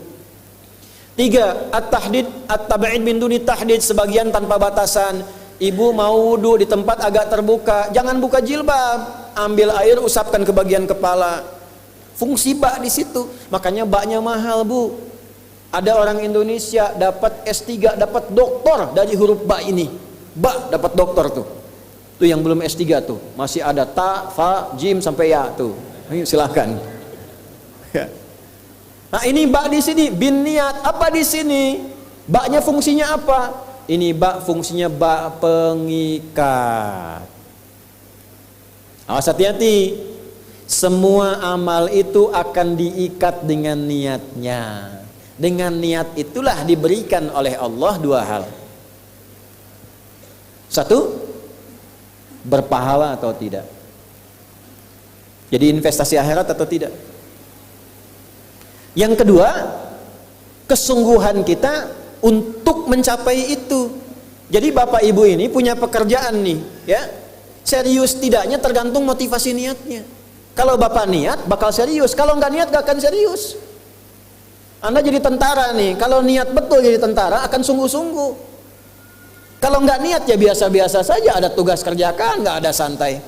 [SPEAKER 2] 3 at-tahdid, at-tab'id min duni tahdid, sebagian tanpa batasan. Ibu mau wudu di tempat agak terbuka, jangan buka jilbab, ambil air usapkan ke bagian kepala. Fungsi bak di situ. Makanya baknya mahal, Bu. Ada orang Indonesia dapat S3, dapat doktor dari huruf bak ini. Bak dapat doktor tuh. Tuh yang belum S3 tuh, masih ada ta, fa, jim sampai ya tuh. Ayo silakan. Nah, ini bak di sini bin niat. Apa di sini? Baknya fungsinya apa? Ini bak fungsinya bak pengikat. Awas, hati-hati. Semua amal itu akan diikat dengan niatnya. Dengan niat itulah diberikan oleh Allah dua hal. Satu, berpahala atau tidak. Jadi investasi akhirat atau tidak. Yang kedua, kesungguhan kita untuk mencapai itu. Jadi bapak ibu ini punya pekerjaan nih, ya. Serius tidaknya tergantung motivasi niatnya. Kalau bapak niat bakal serius, kalau nggak niat gak akan serius. Anda jadi tentara nih, kalau niat betul jadi tentara akan sungguh-sungguh. Kalau nggak niat ya biasa-biasa saja, ada tugas kerjakan, nggak ada santai.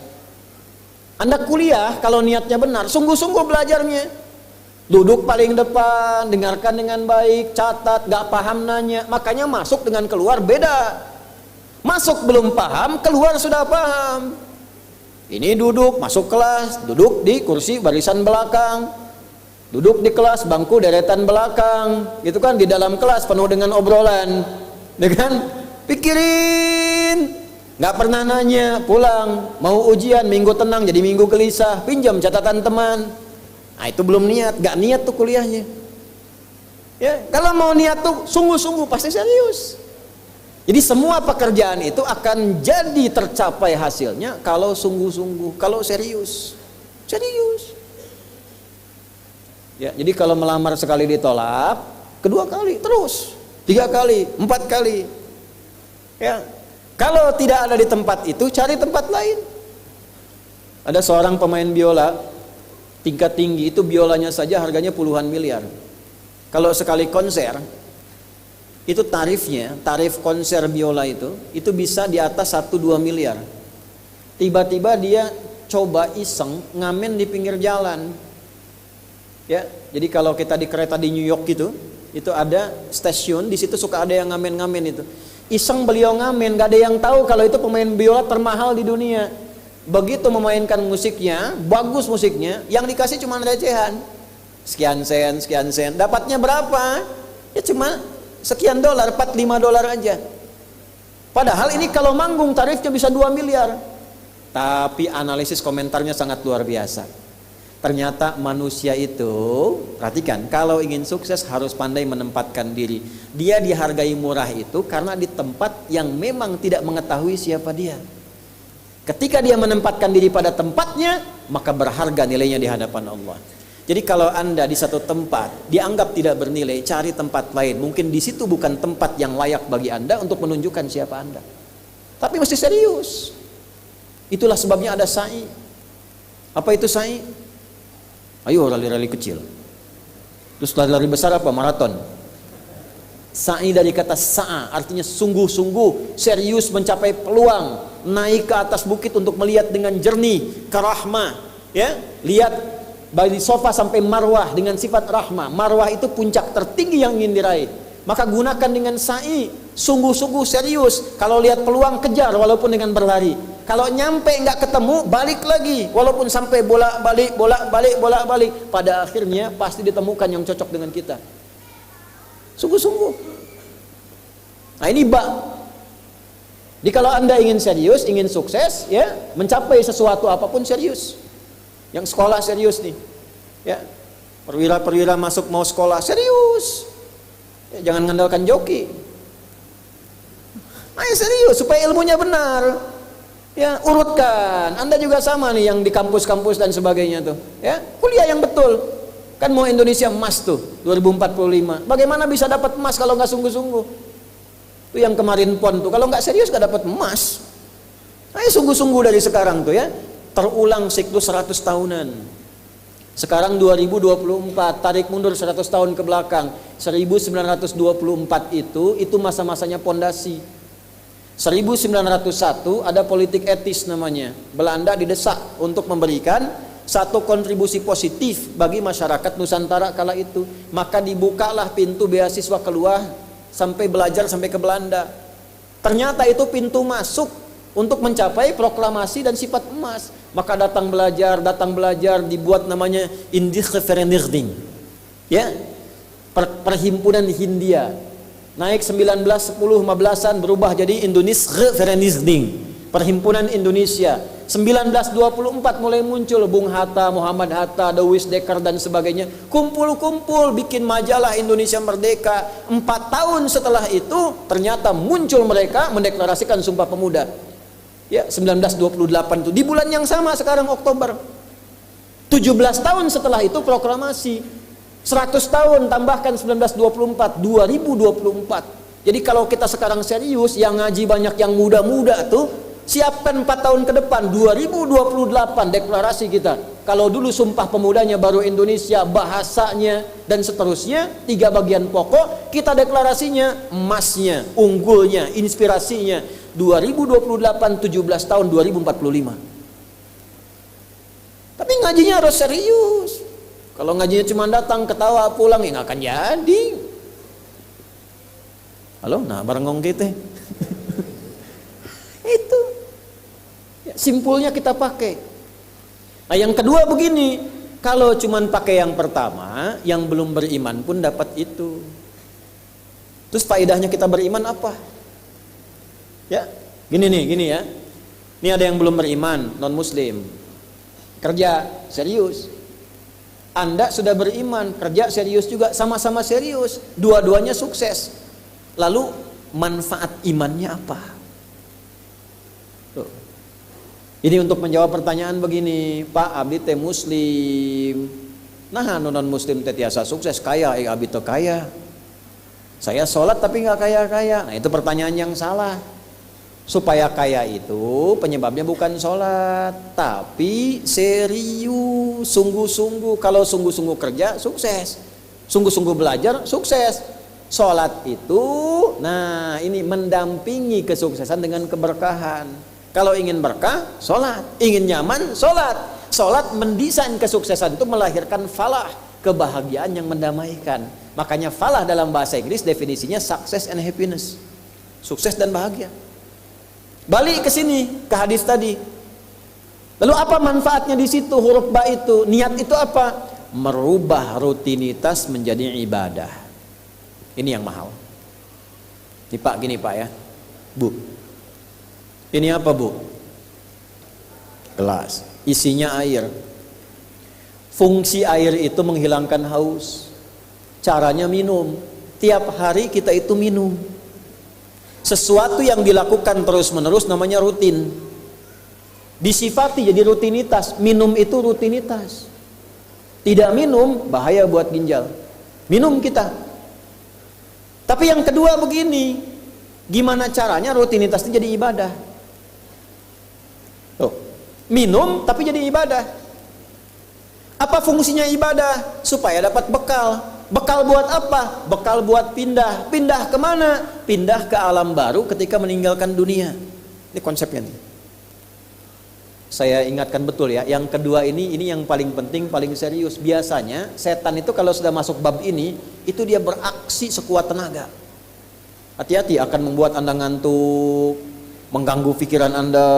[SPEAKER 2] Anda kuliah kalau niatnya benar, sungguh-sungguh belajarnya. Duduk paling depan, dengarkan dengan baik, catat, gak paham nanya. Makanya masuk dengan keluar beda. Masuk belum paham, keluar sudah paham. Ini duduk, masuk kelas, duduk di kursi barisan belakang. Duduk di kelas, bangku deretan belakang. Gitu kan, di dalam kelas penuh dengan obrolan. Dengan pikirin. Gak pernah nanya, pulang. Mau ujian, minggu tenang jadi minggu gelisah. Pinjam catatan teman. Nah, itu belum niat, gak niat tuh kuliahnya. Ya, kalau mau niat tuh sungguh-sungguh pasti serius. Jadi semua pekerjaan itu akan jadi tercapai hasilnya kalau sungguh-sungguh, kalau serius. Serius. Ya, jadi kalau melamar sekali ditolak, kedua kali terus, 3 kali, 4 kali. Ya. Kalau tidak ada di tempat itu, cari tempat lain. Ada seorang pemain biola tingkat tinggi, itu biolanya saja harganya puluhan miliar. Kalau sekali konser itu tarif konser biola itu bisa di atas 1-2 miliar. Tiba-tiba dia coba iseng ngamen di pinggir jalan. Ya, jadi kalau kita di kereta di New York gitu, itu ada stasiun, di situ suka ada yang ngamen-ngamen itu. Iseng beliau ngamen, gak ada yang tahu kalau itu pemain biola termahal di dunia. Begitu memainkan musiknya, bagus musiknya, yang dikasih cuma recehan. Sekian sen. Dapatnya berapa? Ya cuma sekian dolar, 4-5 dolar aja. Padahal ini kalau manggung tarifnya bisa 2 miliar. Tapi analisis komentarnya sangat luar biasa. Ternyata manusia itu, perhatikan, kalau ingin sukses harus pandai menempatkan diri. Dia dihargai murah itu karena di tempat yang memang tidak mengetahui siapa dia. Ketika dia menempatkan diri pada tempatnya, maka berharga nilainya di hadapan Allah. Jadi kalau Anda di satu tempat dianggap tidak bernilai, cari tempat lain. Mungkin di situ bukan tempat yang layak bagi Anda untuk menunjukkan siapa Anda. Tapi mesti serius. Itulah sebabnya ada sa'i. Apa itu sa'i? Ayo rali-rali kecil. Terus lari-lari besar apa? Maraton. Sa'i dari kata sa'a, artinya sungguh-sungguh, serius mencapai peluang. Naik ke atas bukit untuk melihat dengan jernih ke rahmah, ya, lihat dari sofa sampai marwah dengan sifat rahmah. Marwah itu puncak tertinggi yang ingin diraih. Maka gunakan dengan sa'i, sungguh-sungguh serius. Kalau lihat peluang kejar walaupun dengan berlari. Kalau nyampe nggak ketemu, balik lagi walaupun sampai bolak-balik. Pada akhirnya pasti ditemukan yang cocok dengan kita. Sungguh-sungguh. Nah, ini Jadi kalau Anda ingin serius, ingin sukses, ya, mencapai sesuatu apapun serius. Yang sekolah serius nih, ya, perwira masuk mau sekolah serius, ya, jangan mengandalkan joki. Ayo serius supaya ilmunya benar, ya, urutkan. Anda juga sama nih yang di kampus-kampus dan sebagainya tuh, ya, kuliah yang betul. Kan mau Indonesia emas tuh 2045. Bagaimana bisa dapat emas kalau nggak sungguh-sungguh? Itu yang kemarin PON tuh, kalau nggak serius nggak dapat emas. Ayo sungguh-sungguh dari sekarang tuh, ya. Terulang siklus 100 tahunan. Sekarang 2024, tarik mundur 100 tahun ke belakang. 1924 itu masa-masanya pondasi. 1901 ada politik etis namanya. Belanda didesak untuk memberikan satu kontribusi positif bagi masyarakat Nusantara kala itu. Maka dibukalah pintu beasiswa keluar sampai belajar sampai ke Belanda. Ternyata itu pintu masuk untuk mencapai proklamasi dan sifat emas. Maka datang belajar, dibuat namanya Indischvereniging. Ya. Perhimpunan Hindia. Naik 19, 10, 15-an berubah jadi Indischvereniging, Perhimpunan Indonesia. 1924 mulai muncul Bung Hatta, Muhammad Hatta, Dewis Dekker dan sebagainya. Kumpul-kumpul bikin majalah Indonesia Merdeka. 4 tahun setelah itu ternyata muncul mereka mendeklarasikan Sumpah Pemuda. Ya, 1928 itu di bulan yang sama sekarang Oktober. 17 tahun setelah itu proklamasi. 100 tahun tambahkan 1924, 2024. Jadi kalau kita sekarang serius, yang ngaji banyak yang muda-muda tuh, siapkan 4 tahun ke depan, 2028 deklarasi kita. Kalau dulu Sumpah Pemudanya baru Indonesia, bahasanya dan seterusnya, 3 bagian pokok, kita deklarasinya emasnya, unggulnya, inspirasinya 2028, 17 tahun 2045. Tapi ngajinya harus serius. Kalau ngajinya cuma datang, ketawa, pulang, ya nggak akan jadi. Halo, nah barengong kita. Itu. Ya, simpulnya kita pakai. Nah yang kedua begini, kalau cuma pakai yang pertama, yang belum beriman pun dapat itu. Terus faedahnya kita beriman apa? Ya, gini ya. Ini ada yang belum beriman, non muslim. Kerja serius. Anda sudah beriman, kerja serius juga, sama-sama serius, dua-duanya sukses. Lalu manfaat imannya apa? Tuh. Ini untuk menjawab pertanyaan begini, Pak abdi teh muslim, nah non muslim teh tiasa sukses, kaya, abdi teh kaya. Saya sholat tapi nggak kaya-kaya. Nah itu pertanyaan yang salah. Supaya kaya itu penyebabnya bukan sholat, tapi serius, sungguh-sungguh. Kalau sungguh-sungguh kerja, sukses. Sungguh-sungguh belajar, sukses. Sholat itu, nah ini mendampingi kesuksesan dengan keberkahan. Kalau ingin berkah, sholat. Ingin nyaman, sholat. Sholat mendesain kesuksesan itu melahirkan falah, kebahagiaan yang mendamaikan. Makanya falah dalam bahasa Inggris definisinya success and happiness. Sukses dan bahagia. Balik ke sini, ke hadis tadi. Lalu apa manfaatnya di situ? Huruf ba itu, niat itu apa? Merubah rutinitas menjadi ibadah. Ini yang mahal. Ini Pak, gini Pak ya. Bu. Ini apa Bu? Gelas. Isinya air. Fungsi air itu menghilangkan haus. Caranya minum. Tiap hari kita itu minum. Sesuatu yang dilakukan terus-menerus namanya rutin. Disifati jadi rutinitas. Minum itu rutinitas. Tidak minum bahaya buat ginjal. Minum kita. Tapi yang kedua begini, gimana caranya rutinitas itu jadi ibadah? Tuh, minum tapi jadi ibadah. Apa fungsinya ibadah? Supaya dapat bekal. Bekal buat apa? Bekal buat pindah. Pindah kemana? Pindah ke alam baru ketika meninggalkan dunia. Ini konsepnya nih. Saya ingatkan betul ya. Yang kedua ini yang paling penting, paling serius. Biasanya setan itu kalau sudah masuk bab ini, itu dia beraksi sekuat tenaga. Hati-hati akan membuat Anda ngantuk, mengganggu pikiran Anda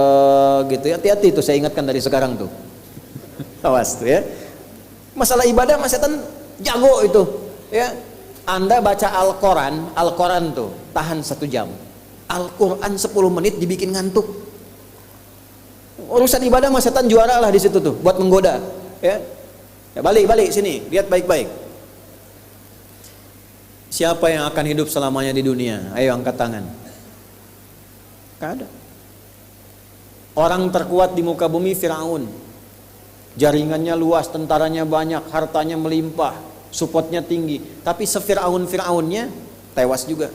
[SPEAKER 2] gitu ya. Hati-hati itu saya ingatkan dari sekarang tuh. Awas tuh ya. Masalah ibadah mas setan jago itu ya. Anda baca Al-Quran tuh tahan 1 jam. Al-Quran 10 menit dibikin ngantuk. Urusan ibadah mas setan juara lah di situ tuh buat menggoda ya. Ya balik sini, lihat baik-baik. Siapa yang akan hidup selamanya di dunia? Ayo angkat tangan. Gak ada. Orang terkuat di muka bumi Firaun. Jaringannya luas, tentaranya banyak, hartanya melimpah, supportnya tinggi. Tapi sefiraun-firaunnya tewas juga.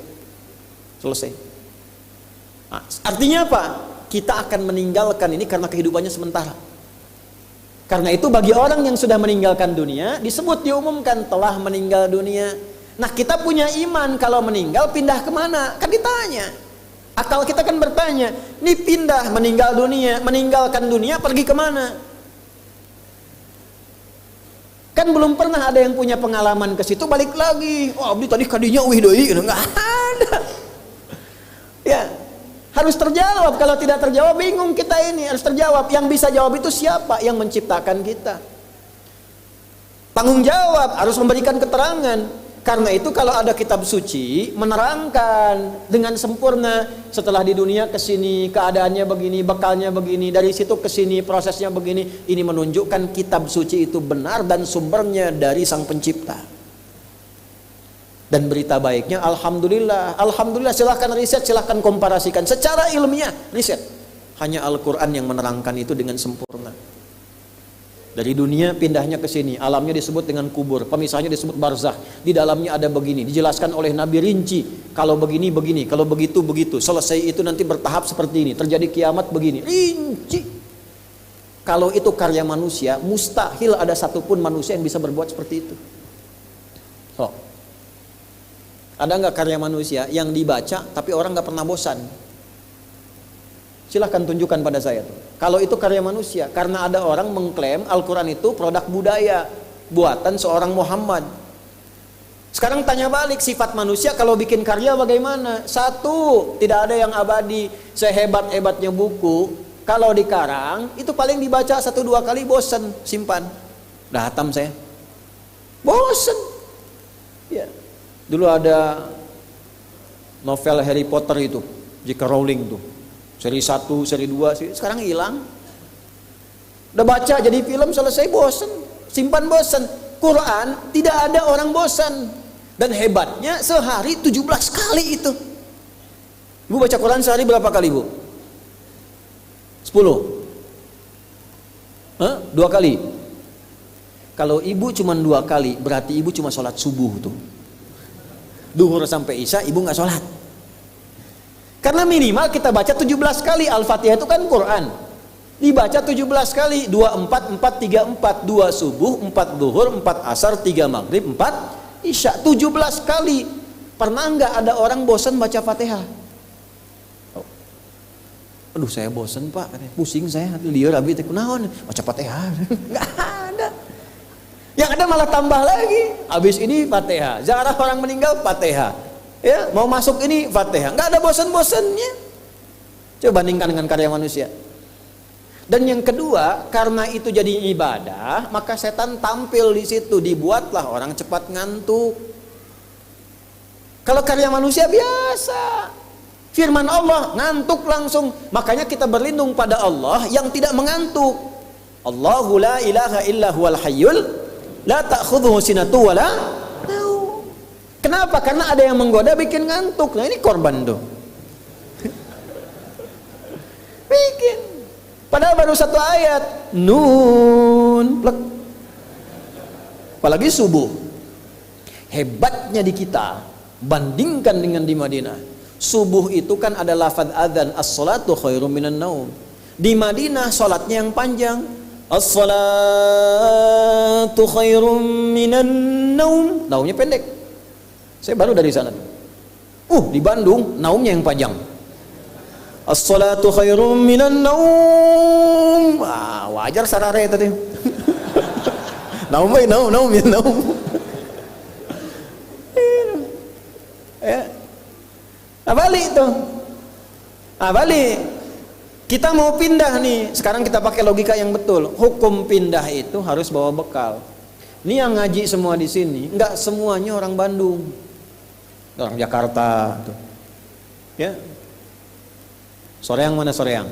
[SPEAKER 2] Selesai. Nah, artinya apa? Kita akan meninggalkan ini karena kehidupannya sementara. Karena itu bagi orang yang sudah meninggalkan dunia, disebut diumumkan telah meninggal dunia. Nah kita punya iman kalau meninggal pindah kemana? Kan ditanya. Akal kita kan bertanya, ini pindah, meninggal dunia, meninggalkan dunia, pergi kemana? Kan belum pernah ada yang punya pengalaman ke situ, balik lagi. Oh, abdi tadi kadinya wih deui, enggak ada. Ya, harus terjawab. Kalau tidak terjawab, bingung kita ini. Harus terjawab. Yang bisa jawab itu siapa? Yang menciptakan kita. Tanggung jawab, harus memberikan keterangan. Karena itu kalau ada kitab suci menerangkan dengan sempurna, setelah di dunia ke sini keadaannya begini, bekalnya begini, dari situ ke sini prosesnya begini. Ini menunjukkan kitab suci itu benar dan sumbernya dari Sang Pencipta. Dan berita baiknya, alhamdulillah, alhamdulillah, silahkan riset, silahkan komparasikan secara ilmiah, riset. Hanya Al-Quran yang menerangkan itu dengan sempurna. Dari dunia pindahnya ke sini, alamnya disebut dengan kubur, pemisahnya disebut barzakh. Di dalamnya ada begini, dijelaskan oleh Nabi rinci. Kalau begini begini, kalau begitu begitu. Selesai itu nanti bertahap seperti ini, terjadi kiamat begini, rinci. Kalau itu karya manusia, mustahil ada satupun manusia yang bisa berbuat seperti itu. So, ada nggak karya manusia yang dibaca tapi orang nggak pernah bosan? Silahkan tunjukkan pada saya tuh. Kalau itu karya manusia, karena ada orang mengklaim Al-Quran itu produk budaya buatan seorang Muhammad. Sekarang tanya balik, sifat manusia kalau bikin karya bagaimana? Satu, tidak ada yang abadi. Sehebat-hebatnya buku, kalau dikarang itu paling dibaca 1-2 kali bosen, simpan. Udah hatam saya, bosen. Ya, dulu ada novel Harry Potter itu, J.K. Rowling tuh, seri 1, seri 2, sekarang hilang. Udah baca jadi film, selesai bosen, simpan bosen. Quran tidak ada orang bosan. Dan hebatnya sehari 17 kali itu. Ibu baca Quran sehari berapa kali, Bu? 10? 2 kali? Kalau ibu cuma 2 kali, berarti ibu cuma sholat subuh tuh. Duhur sampai isya ibu gak sholat. Karena minimal kita baca 17 kali. Al-Fatihah itu kan Quran, dibaca 17 kali. 2, 4, 4, 3, 4. 2 subuh, 4 duhur, 4 asar, 3 maghrib, 4 isya. 17 kali. Pernah nggak ada orang bosan baca Fatihah? Aduh saya bosan pak, pusing saya, liur abi teh kunaon baca Fatihah. Nggak ada. Yang ada malah tambah lagi. Habis ini Fatihah, ziarah orang meninggal Fatihah, ya mau masuk ini Fatihah. Nggak ada bosan-bosannya. Coba bandingkan dengan karya manusia. Dan yang kedua, karena itu jadi ibadah, maka setan tampil di situ, dibuatlah orang cepat ngantuk. Kalau karya manusia biasa, firman Allah ngantuk langsung. Makanya kita berlindung pada Allah yang tidak mengantuk. Allahu la ilaha illa huwal hayyul la ta'khudhuhu sinatu wala naum. Kenapa? Karena ada yang menggoda bikin ngantuk. Nah ini korban tuh. Bikin. Padahal baru 1 ayat. Nun plek. Apalagi subuh. Hebatnya di kita, bandingkan dengan di Madinah. Subuh itu kan ada lafaz adzan, as-salatu khairum minan naum. Di Madinah salatnya yang panjang. As-salatu khairum minan naum. Naumnya pendek. Saya baru dari sana. Di Bandung naumnya yang panjang. As-salatu khairum minan naum. Wajar sarare tadi. Naum ya naum. Ya. Balik tuh. Balik. Kita mau pindah nih. Sekarang kita pakai logika yang betul. Hukum pindah itu harus bawa bekal. Ini yang ngaji semua di sini, enggak semuanya orang Bandung. Orang Jakarta tuh. Ya. Soreang mana Soreang?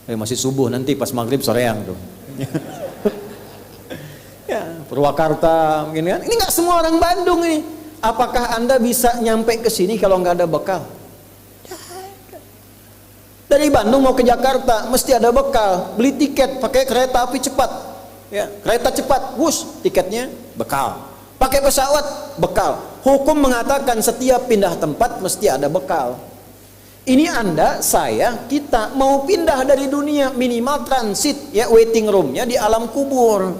[SPEAKER 2] Masih subuh, nanti pas maghrib Soreang tuh. Ya, Purwakarta mungkin kan. Ini nggak semua orang Bandung ini. Apakah Anda bisa nyampe ke sini kalau nggak ada bekal? Dari Bandung mau ke Jakarta mesti ada bekal. Beli tiket pakai kereta api cepat. Ya, kereta cepat, tiketnya bekal. Pakai pesawat, bekal. Hukum mengatakan setiap pindah tempat mesti ada bekal. Ini Anda, saya, kita mau pindah dari dunia, minimal transit, ya waiting roomnya di alam kubur.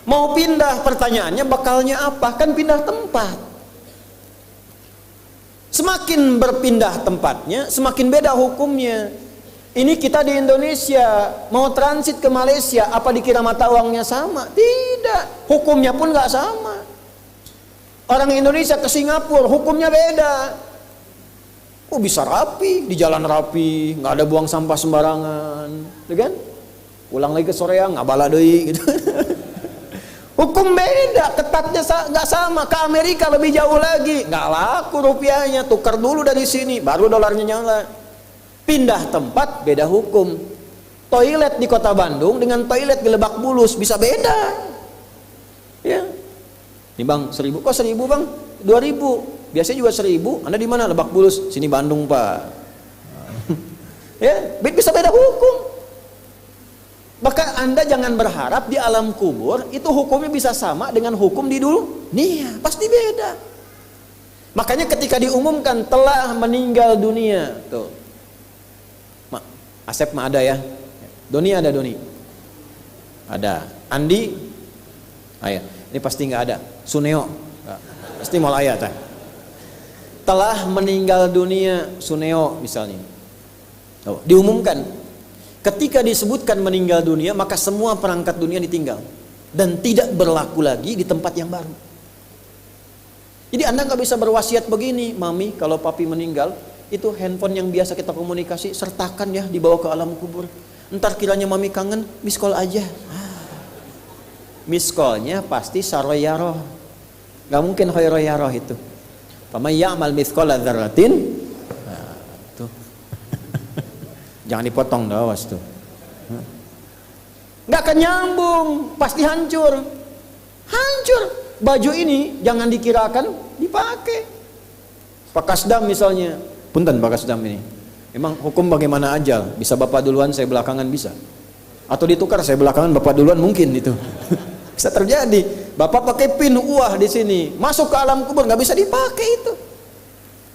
[SPEAKER 2] Mau pindah, pertanyaannya bekalnya apa? Kan pindah tempat. Semakin berpindah tempatnya, semakin beda hukumnya. Ini kita di Indonesia mau transit ke Malaysia, apa dikira mata uangnya sama? Tidak, hukumnya pun nggak sama. Orang Indonesia ke Singapura, hukumnya beda. Oh, bisa rapi, di jalan rapi, nggak ada buang sampah sembarangan, ya kan? Pulang lagi ke Soreang, nggak bala deui gitu. Hukum beda, ketatnya nggak sama. Ke Amerika lebih jauh lagi, nggak laku rupiahnya, tukar dulu dari sini, baru dolarnya nyala. Pindah tempat, beda hukum. Toilet di kota Bandung dengan toilet di Lebak Bulus bisa beda. Ya, nih bang 1.000, kok 1.000 bang? 2.000, biasanya juga 1.000. Anda di mana? Lebak Bulus, sini Bandung pak. Ya, bisa beda hukum. Maka Anda jangan berharap di alam kubur itu hukumnya bisa sama dengan hukum di dunia, pasti beda. Makanya ketika diumumkan telah meninggal dunia, tuh, Asep mah ada ya, Doni ada, Doni ada, Andi, ayah, ini pasti nggak ada, Suneo, pasti mau ayah teh. Telah meninggal dunia, Suneo misalnya, tuh, diumumkan. Ketika disebutkan meninggal dunia, maka semua perangkat dunia ditinggal dan tidak berlaku lagi di tempat yang baru. Jadi Anda nggak bisa berwasiat begini, Mami, kalau Papi meninggal, itu handphone yang biasa kita komunikasi, sertakan ya, dibawa ke alam kubur. Ntar kiranya Mami kangen, miss call aja. Miss callnya pasti saroyaroh, nggak mungkin hoyroyaroh itu. Faman ya'mal mithqala dzarratin, jangan dipotong dah, awas tuh. Nggak akan nyambung, pasti hancur. Hancur. Baju ini jangan dikirakan dipakai. Pak Kasdam misalnya, punten Pak Kasdam ini. Memang hukum bagaimana ajal? Bisa Bapak duluan, saya belakangan bisa. Atau ditukar, saya belakangan, Bapak duluan, mungkin itu. Bisa terjadi. Bapak pakai pin uah di sini, masuk ke alam kubur nggak bisa dipakai itu.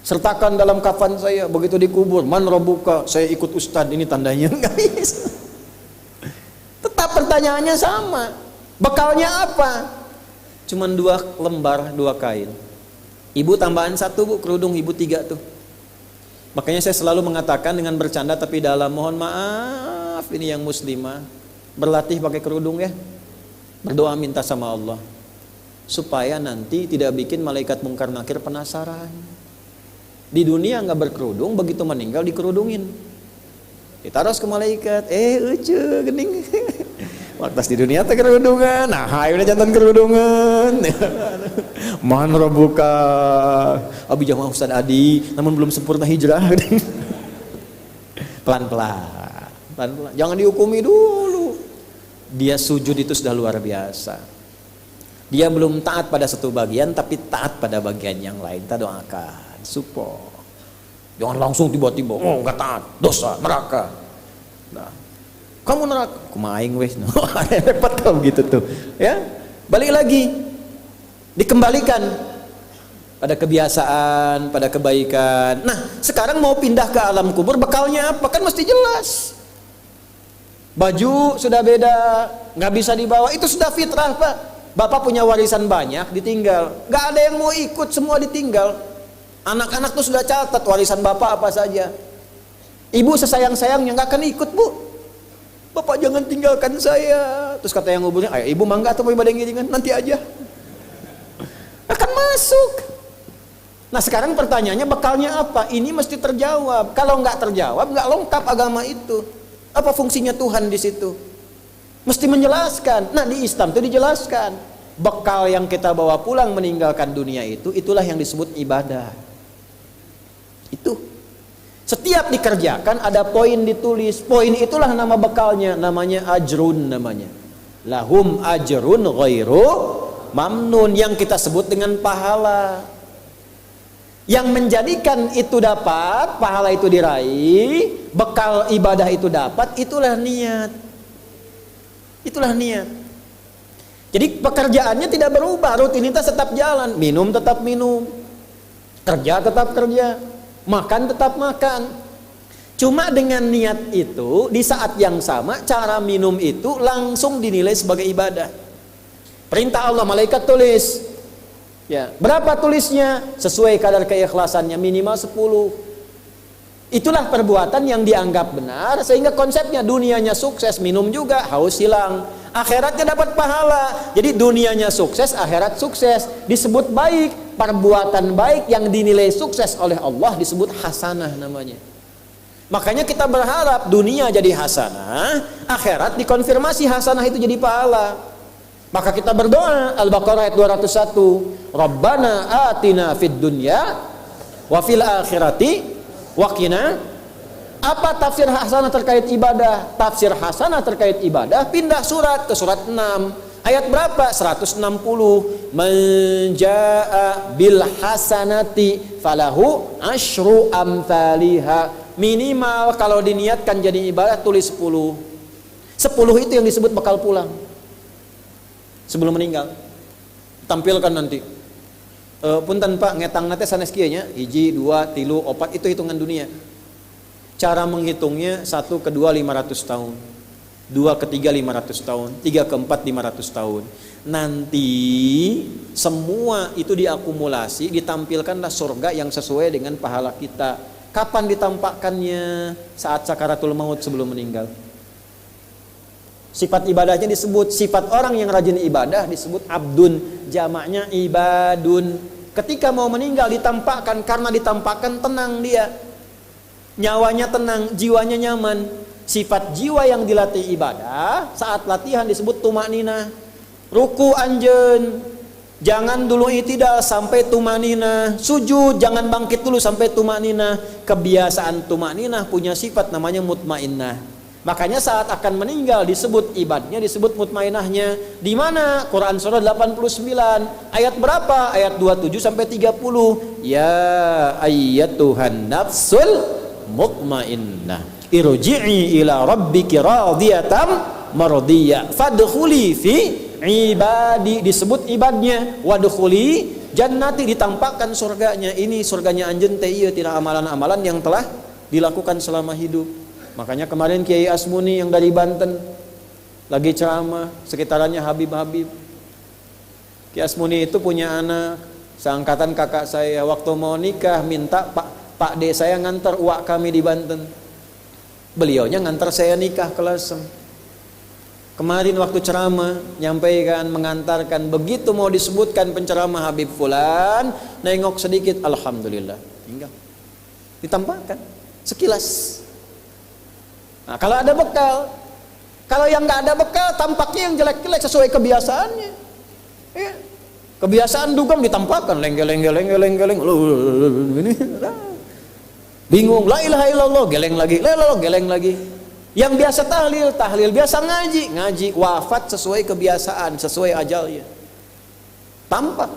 [SPEAKER 2] Sertakan dalam kafan saya, begitu dikubur, man robuka, saya ikut ustad, ini tandanya. Nggak bisa. Tetap pertanyaannya sama. Bekalnya apa? Cuman 2 lembar, 2 kain. Ibu tambahan 1 bu, kerudung ibu 3 tuh. Makanya saya selalu mengatakan dengan bercanda tapi dalam, mohon maaf, ini yang muslimah, berlatih pakai kerudung ya. Berdoa minta sama Allah supaya nanti tidak bikin malaikat mungkar nakir penasaran. Di dunia nggak berkerudung, begitu meninggal dikerudungin. Kita harus ke malaikat, ucu gening. Waktu di dunia teh kerudungan, nah hai udah jantan kerudungan. Man robuka, abi jamaah Ustaz Adi, namun belum sempurna hijrah. Pelan-pelan, jangan dihukumi dulu. Dia sujud itu sudah luar biasa. Dia belum taat pada satu bagian, tapi taat pada bagian yang lain. Kita doakan. Support. Jangan langsung tiba-tiba, oh nggak taat, dosa, neraka. Nah, kamu neraka, kumaing wes, no. Repot kalau gitu tuh, ya. Balik lagi, dikembalikan pada kebiasaan, pada kebaikan. Nah, sekarang mau pindah ke alam kubur, bekalnya apa? Kan mesti jelas. Baju sudah beda, nggak bisa dibawa, itu sudah fitrah pak. Bapak punya warisan banyak, ditinggal, nggak ada yang mau ikut, semua ditinggal. Anak-anak tuh sudah catat warisan bapak apa saja. Ibu sesayang-sayangnya nggak akan ikut bu. Bapak jangan tinggalkan saya. Terus kata yang nguburnya, ayo ibu mangga atau mau ibadah ngiringan, nanti aja. Akan masuk. Nah sekarang pertanyaannya bekalnya apa? Ini mesti terjawab. Kalau nggak terjawab, nggak lengkap agama itu. Apa fungsinya Tuhan di situ? Mesti menjelaskan. Nah di Islam itu dijelaskan. Bekal yang kita bawa pulang meninggalkan dunia itu, itulah yang disebut ibadah. Itu setiap dikerjakan ada poin ditulis. Poin itulah nama bekalnya, namanya ajrun namanya. Lahum ajrun ghairu mamnun, yang kita sebut dengan pahala. Yang menjadikan itu dapat, pahala itu diraih, bekal ibadah itu dapat, itulah niat. Itulah niat. Jadi pekerjaannya tidak berubah, rutinitas tetap jalan, minum tetap minum, kerja tetap kerja, makan tetap makan. Cuma dengan niat itu, di saat yang sama, cara minum itu langsung dinilai sebagai ibadah. Perintah Allah, malaikat tulis. Ya, berapa tulisnya? Sesuai kadar keikhlasannya, minimal 10. Itulah perbuatan yang dianggap benar, sehingga konsepnya dunianya sukses, minum juga, haus hilang, akhiratnya dapat pahala. Jadi dunianya sukses, akhirat sukses, disebut baik. Perbuatan baik yang dinilai sukses oleh Allah disebut hasanah namanya. Makanya kita berharap dunia jadi hasanah, akhirat dikonfirmasi hasanah itu jadi pahala. Maka kita berdoa, Al-Baqarah ayat 201, Rabbana atina fid dunya wa fil akhirati waqina. Apa tafsir hasanah terkait ibadah? Tafsir hasanah terkait ibadah pindah surat ke surat 6. Ayat berapa? 160. Man jaa bil hasanati falahu asyru amthaliha. Minimal kalau diniatkan jadi ibadah tulis 10. 10 itu yang disebut bekal pulang sebelum meninggal. Tampilkan nanti. Punten Pak, ngetang nate sanes kieu nya, 1, 2, 3, 4 itu hitungan dunia. Cara menghitungnya 1 ke 2 500 tahun. 2 ke 3 500 tahun, 3 ke 4 500 tahun. Nanti semua itu diakumulasi, ditampilkanlah surga yang sesuai dengan pahala kita. Kapan ditampakkannya? Saat sakaratul maut sebelum meninggal. Sifat ibadahnya disebut, sifat orang yang rajin ibadah disebut abdun, jamaknya ibadun. Ketika mau meninggal ditampakkan, karena ditampakkan tenang dia. Nyawanya tenang, jiwanya nyaman. Sifat jiwa yang dilatih ibadah saat latihan disebut tumakninah. Ruku anjeun, jangan dulu itidal sampai tumakninah. Sujud jangan bangkit dulu sampai tumakninah. Kebiasaan tumakninah punya sifat namanya mutmainnah. Makanya saat akan meninggal disebut ibadahnya, disebut mutmainahnya. Di mana? Quran surah 89 ayat berapa? Ayat 27 sampai 30. Ya ayyatuhan nafsul mutmainnah, irji'i ila rabbiki radiyatan mardiyah fadkhuli fi ibadi. Disebut ibadnya. Wadkhuli jannati, ditampakkan surganya. Ini surganya anjeun teh ieu tina amalan-amalan yang telah dilakukan selama hidup. Makanya kemarin Kiai Asmuni yang dari Banten lagi ceramah, sekitarannya Habib-habib. Kiai Asmuni itu punya anak seangkatan kakak saya. Waktu mau nikah minta Pak D saya ngantar uak kami di Banten. Beliaunya ngantar saya nikah ke Lasem. Kemarin waktu ceramah nyampaikan, mengantarkan, begitu mau disebutkan penceramah Habib Fulan, nengok sedikit, alhamdulillah, tinggal ditampakkan sekilas. Nah, kalau ada bekal, kalau yang nggak ada bekal, tampaknya yang jelek-jelek sesuai kebiasaannya. Ya. Kebiasaan dugem ditampakkan, lengeleng, ini, bingung, la ilaha illallah, geleng lagi, la ilaha geleng lagi. Yang biasa tahlil, biasa ngaji, wafat sesuai kebiasaan, sesuai ajalnya. Tampak.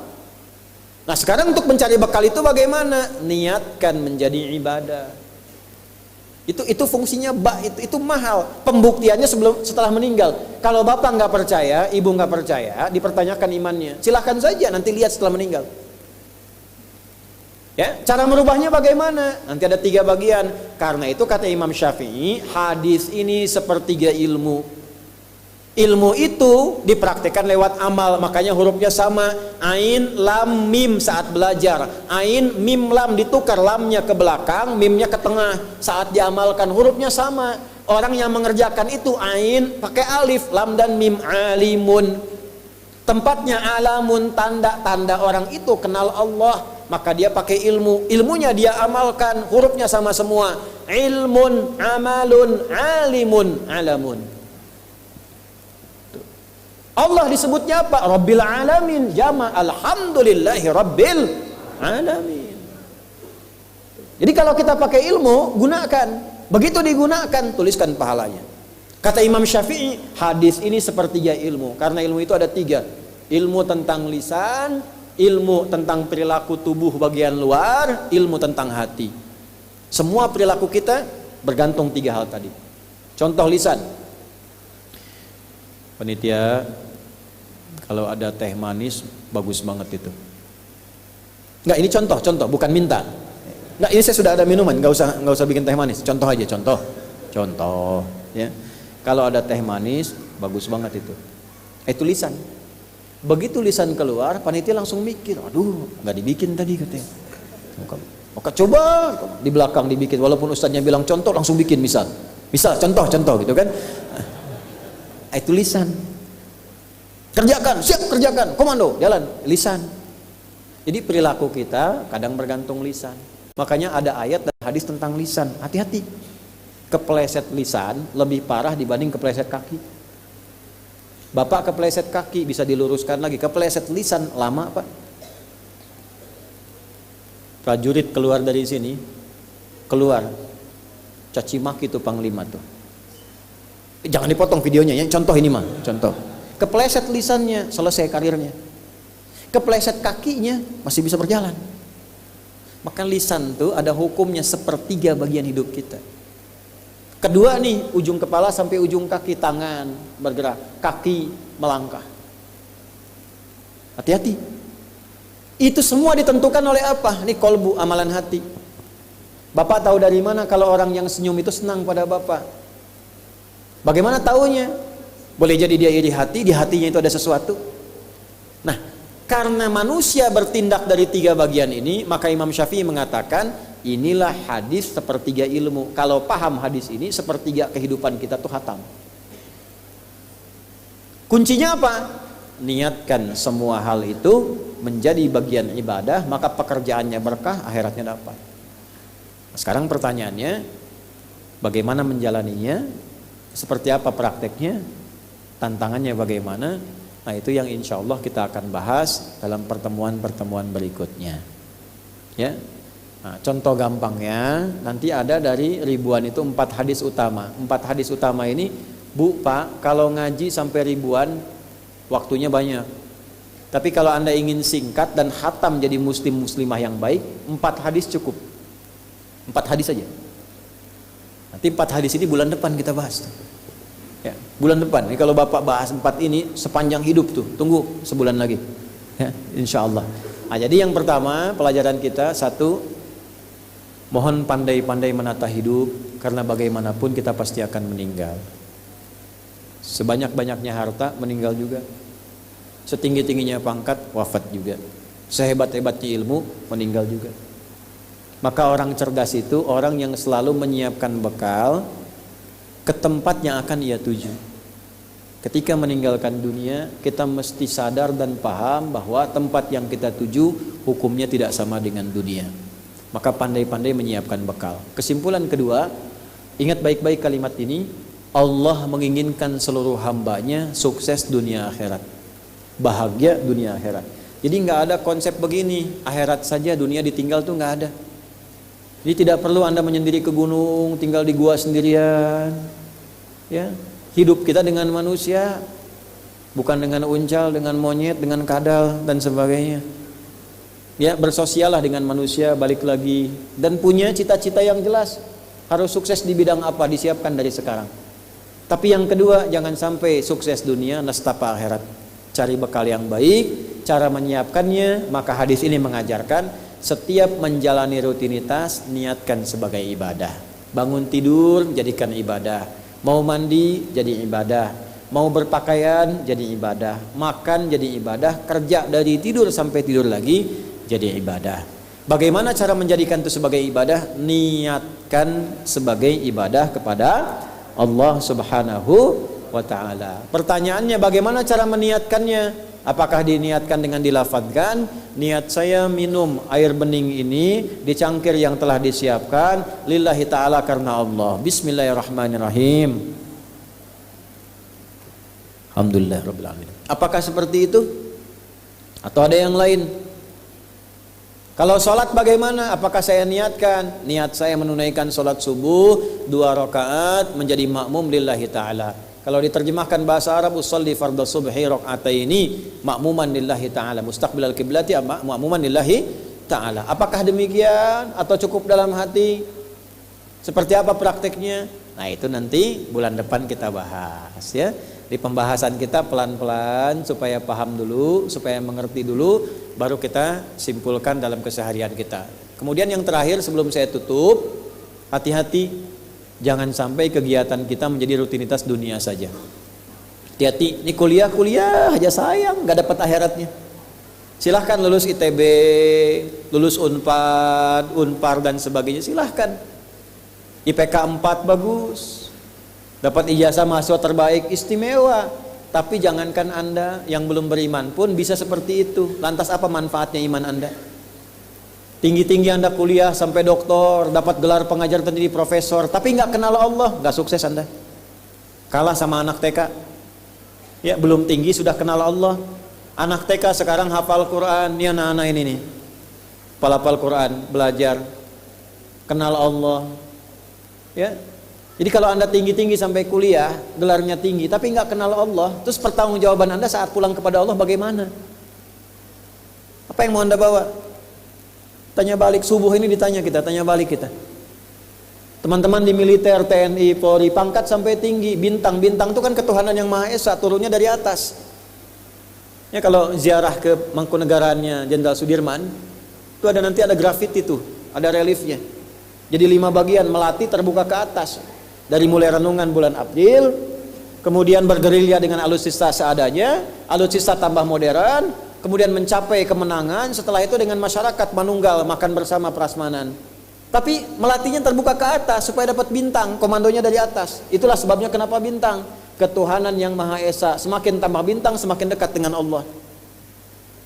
[SPEAKER 2] Nah, sekarang untuk mencari bekal itu bagaimana? Niatkan menjadi ibadah. Itu fungsinya itu mahal. Pembuktiannya setelah meninggal. Kalau bapak nggak percaya, ibu nggak percaya, dipertanyakan imannya. Silahkan saja nanti lihat setelah meninggal. Ya, cara merubahnya bagaimana? Nanti ada 3 bagian. Karena itu kata Imam Syafi'i, hadis ini sepertiga ilmu. Ilmu itu dipraktikkan lewat amal, makanya hurufnya sama. Ain, lam, mim saat belajar. Ain, mim, lam ditukar, lamnya ke belakang, mimnya ke tengah. Saat diamalkan hurufnya sama. Orang yang mengerjakan itu ain pakai alif, lam dan mim, alimun. Tempatnya alamun, tanda-tanda orang itu kenal Allah, maka dia pakai ilmu. Ilmunya dia amalkan, hurufnya sama semua. Ilmun, amalun, alimun, alamun. Allah disebutnya apa? Rabbil alamin, jama' alhamdulillahi rabbil alamin. Jadi kalau kita pakai ilmu, gunakan. Begitu digunakan, tuliskan pahalanya. Kata Imam Syafi'i, hadis ini sepertiga ilmu. Karena ilmu itu ada 3. Ilmu tentang lisan, ilmu tentang perilaku tubuh bagian luar, ilmu tentang hati. Semua perilaku kita bergantung 3 hal tadi. Contoh lisan. Panitia, kalau ada teh manis bagus banget itu. Enggak, ini contoh, bukan minta. Enggak, ini saya sudah ada minuman, enggak usah bikin teh manis. Contoh aja, contoh, ya. Kalau ada teh manis bagus banget itu. Itu lisan. Begitu lisan keluar, panitia langsung mikir, aduh, nggak dibikin tadi katanya. Maka coba di belakang dibikin, walaupun ustadznya bilang contoh, langsung bikin misal contoh gitu kan. Itu lisan. Kerjakan, siap kerjakan, komando, jalan, lisan. Jadi perilaku kita kadang bergantung lisan. Makanya ada ayat dan hadis tentang lisan. Hati-hati. Kepleset lisan lebih parah dibanding kepleset kaki. Bapak kepleset kaki bisa diluruskan lagi, kepleset lisan lama Pak. Prajurit keluar dari sini, keluar caci maki tuh panglima tuh. Jangan dipotong videonya ya, contoh ini mah, contoh. Kepleset lisannya, selesai karirnya. Kepleset kakinya masih bisa berjalan. Maka lisan tuh ada hukumnya sepertiga bagian hidup kita. Kedua nih, ujung kepala sampai ujung kaki, tangan bergerak, kaki melangkah. Hati-hati. Itu semua ditentukan oleh apa? Ini kolbu, amalan hati. Bapak tahu dari mana kalau orang yang senyum itu senang pada Bapak? Bagaimana taunya? Boleh jadi dia iri hati, di hatinya itu ada sesuatu. Nah, karena manusia bertindak dari tiga bagian ini, maka Imam Syafi'i mengatakan, inilah hadis sepertiga ilmu. Kalau paham hadis ini, sepertiga kehidupan kita tuh hatam. Kuncinya apa? Niatkan semua hal itu menjadi bagian ibadah, maka pekerjaannya berkah, akhiratnya dapat. Sekarang pertanyaannya, bagaimana menjalaninya? Seperti apa prakteknya? Tantangannya bagaimana? Nah, itu yang insya Allah kita akan bahas dalam pertemuan-pertemuan berikutnya. Ya. Nah, contoh gampangnya, nanti ada dari ribuan itu 4 hadis utama. 4 hadis utama ini, Bu, Pak, kalau ngaji sampai ribuan, waktunya banyak. Tapi kalau Anda ingin singkat dan khatam jadi muslim-muslimah yang baik, 4 hadis cukup. 4 hadis saja. Nanti 4 hadis ini bulan depan kita bahas. Ya, bulan depan. Ini kalau Bapak bahas 4 ini sepanjang hidup tuh. Tunggu sebulan lagi. Ya, insya Allah. Nah, jadi yang pertama pelajaran kita, 1, mohon pandai-pandai menata hidup, karena bagaimanapun kita pasti akan meninggal. Sebanyak-banyaknya harta, meninggal juga. Setinggi-tingginya pangkat, wafat juga. Sehebat-hebatnya ilmu, meninggal juga. Maka orang cerdas itu orang yang selalu menyiapkan bekal ke tempat yang akan ia tuju. Ketika meninggalkan dunia, kita mesti sadar dan paham bahwa tempat yang kita tuju hukumnya tidak sama dengan dunia. Maka pandai-pandai menyiapkan bekal. Kesimpulan kedua, ingat baik-baik kalimat ini, Allah menginginkan seluruh hambanya sukses dunia akhirat, bahagia dunia akhirat. Jadi nggak ada konsep begini, akhirat saja dunia ditinggal tuh nggak ada. Jadi tidak perlu Anda menyendiri ke gunung, tinggal di gua sendirian. Ya, hidup kita dengan manusia, bukan dengan uncal, dengan monyet, dengan kadal dan sebagainya. Ya, bersosialah dengan manusia, balik lagi, dan punya cita-cita yang jelas. Harus sukses di bidang apa, disiapkan dari sekarang. Tapi yang kedua, jangan sampai sukses dunia nestapa akhirat. Cari bekal yang baik, cara menyiapkannya. Maka hadis ini mengajarkan, setiap menjalani rutinitas niatkan sebagai ibadah. Bangun tidur jadikan ibadah. Mau mandi jadi ibadah. Mau berpakaian jadi ibadah. Makan jadi ibadah. Kerja dari tidur sampai tidur lagi jadi ibadah. Bagaimana cara menjadikan itu sebagai ibadah? Niatkan sebagai ibadah kepada Allah Subhanahu wa ta'ala. Pertanyaannya, bagaimana cara meniatkannya? Apakah diniatkan dengan dilafadzkan, niat saya minum air bening ini di cangkir yang telah disiapkan lillahi ta'ala, karena Allah. Bismillahirrahmanirrahim. Alhamdulillah rabbil alamin. Apakah seperti itu? Atau ada yang lain? Kalau sholat bagaimana? Apakah saya niatkan? Niat saya menunaikan sholat subuh 2 rakaat menjadi makmum lillahi ta'ala. Kalau diterjemahkan bahasa Arab, usolli fardhu subhi raka'ataini makmuman lillahi ta'ala, mustaqbilal qiblati makmuman lillahi ta'ala. Apakah demikian atau cukup dalam hati? Seperti apa prakteknya? Nah, itu nanti bulan depan kita bahas ya. Di pembahasan kita pelan-pelan supaya paham dulu, supaya mengerti dulu, baru kita simpulkan dalam keseharian kita. Kemudian yang terakhir sebelum saya tutup, hati-hati jangan sampai kegiatan kita menjadi rutinitas dunia saja. Hati-hati, ini kuliah aja sayang, nggak dapat akhiratnya. Silahkan lulus ITB, lulus Unpad, Unpar dan sebagainya, silahkan. IPK 4 bagus, dapat ijazah mahasiswa terbaik, istimewa. Tapi jangankan Anda yang belum beriman pun bisa seperti itu. Lantas apa manfaatnya iman Anda? Tinggi-tinggi Anda kuliah sampai doktor, dapat gelar pengajar pendiri profesor, tapi nggak kenal Allah, nggak sukses Anda. Kalah sama anak TK. Ya, belum tinggi sudah kenal Allah. Anak TK sekarang hafal Quran. Ini anak-anak ini nih, hafal Quran, belajar, kenal Allah. Ya, jadi kalau Anda tinggi-tinggi sampai kuliah, gelarnya tinggi, tapi nggak kenal Allah, terus pertanggungjawaban Anda saat pulang kepada Allah bagaimana? Apa yang mau Anda bawa? Tanya balik, subuh ini ditanya kita, tanya balik kita. Teman-teman di militer, TNI, Polri, pangkat sampai tinggi, bintang-bintang itu kan ketuhanan yang Maha Esa, turunnya dari atas. Ya, kalau ziarah ke Mangkunegaraannya Jenderal Sudirman, itu nanti ada grafiti tuh, ada reliefnya. Jadi 5 bagian, melati terbuka ke atas. Dari mulai renungan bulan April, kemudian bergerilya dengan alutsista seadanya, alutsista tambah modern, kemudian mencapai kemenangan, setelah itu dengan masyarakat manunggal, makan bersama prasmanan. Tapi melatinya terbuka ke atas supaya dapat bintang, komandonya dari atas. Itulah sebabnya kenapa bintang. Ketuhanan yang Maha Esa, semakin tambah bintang semakin dekat dengan Allah.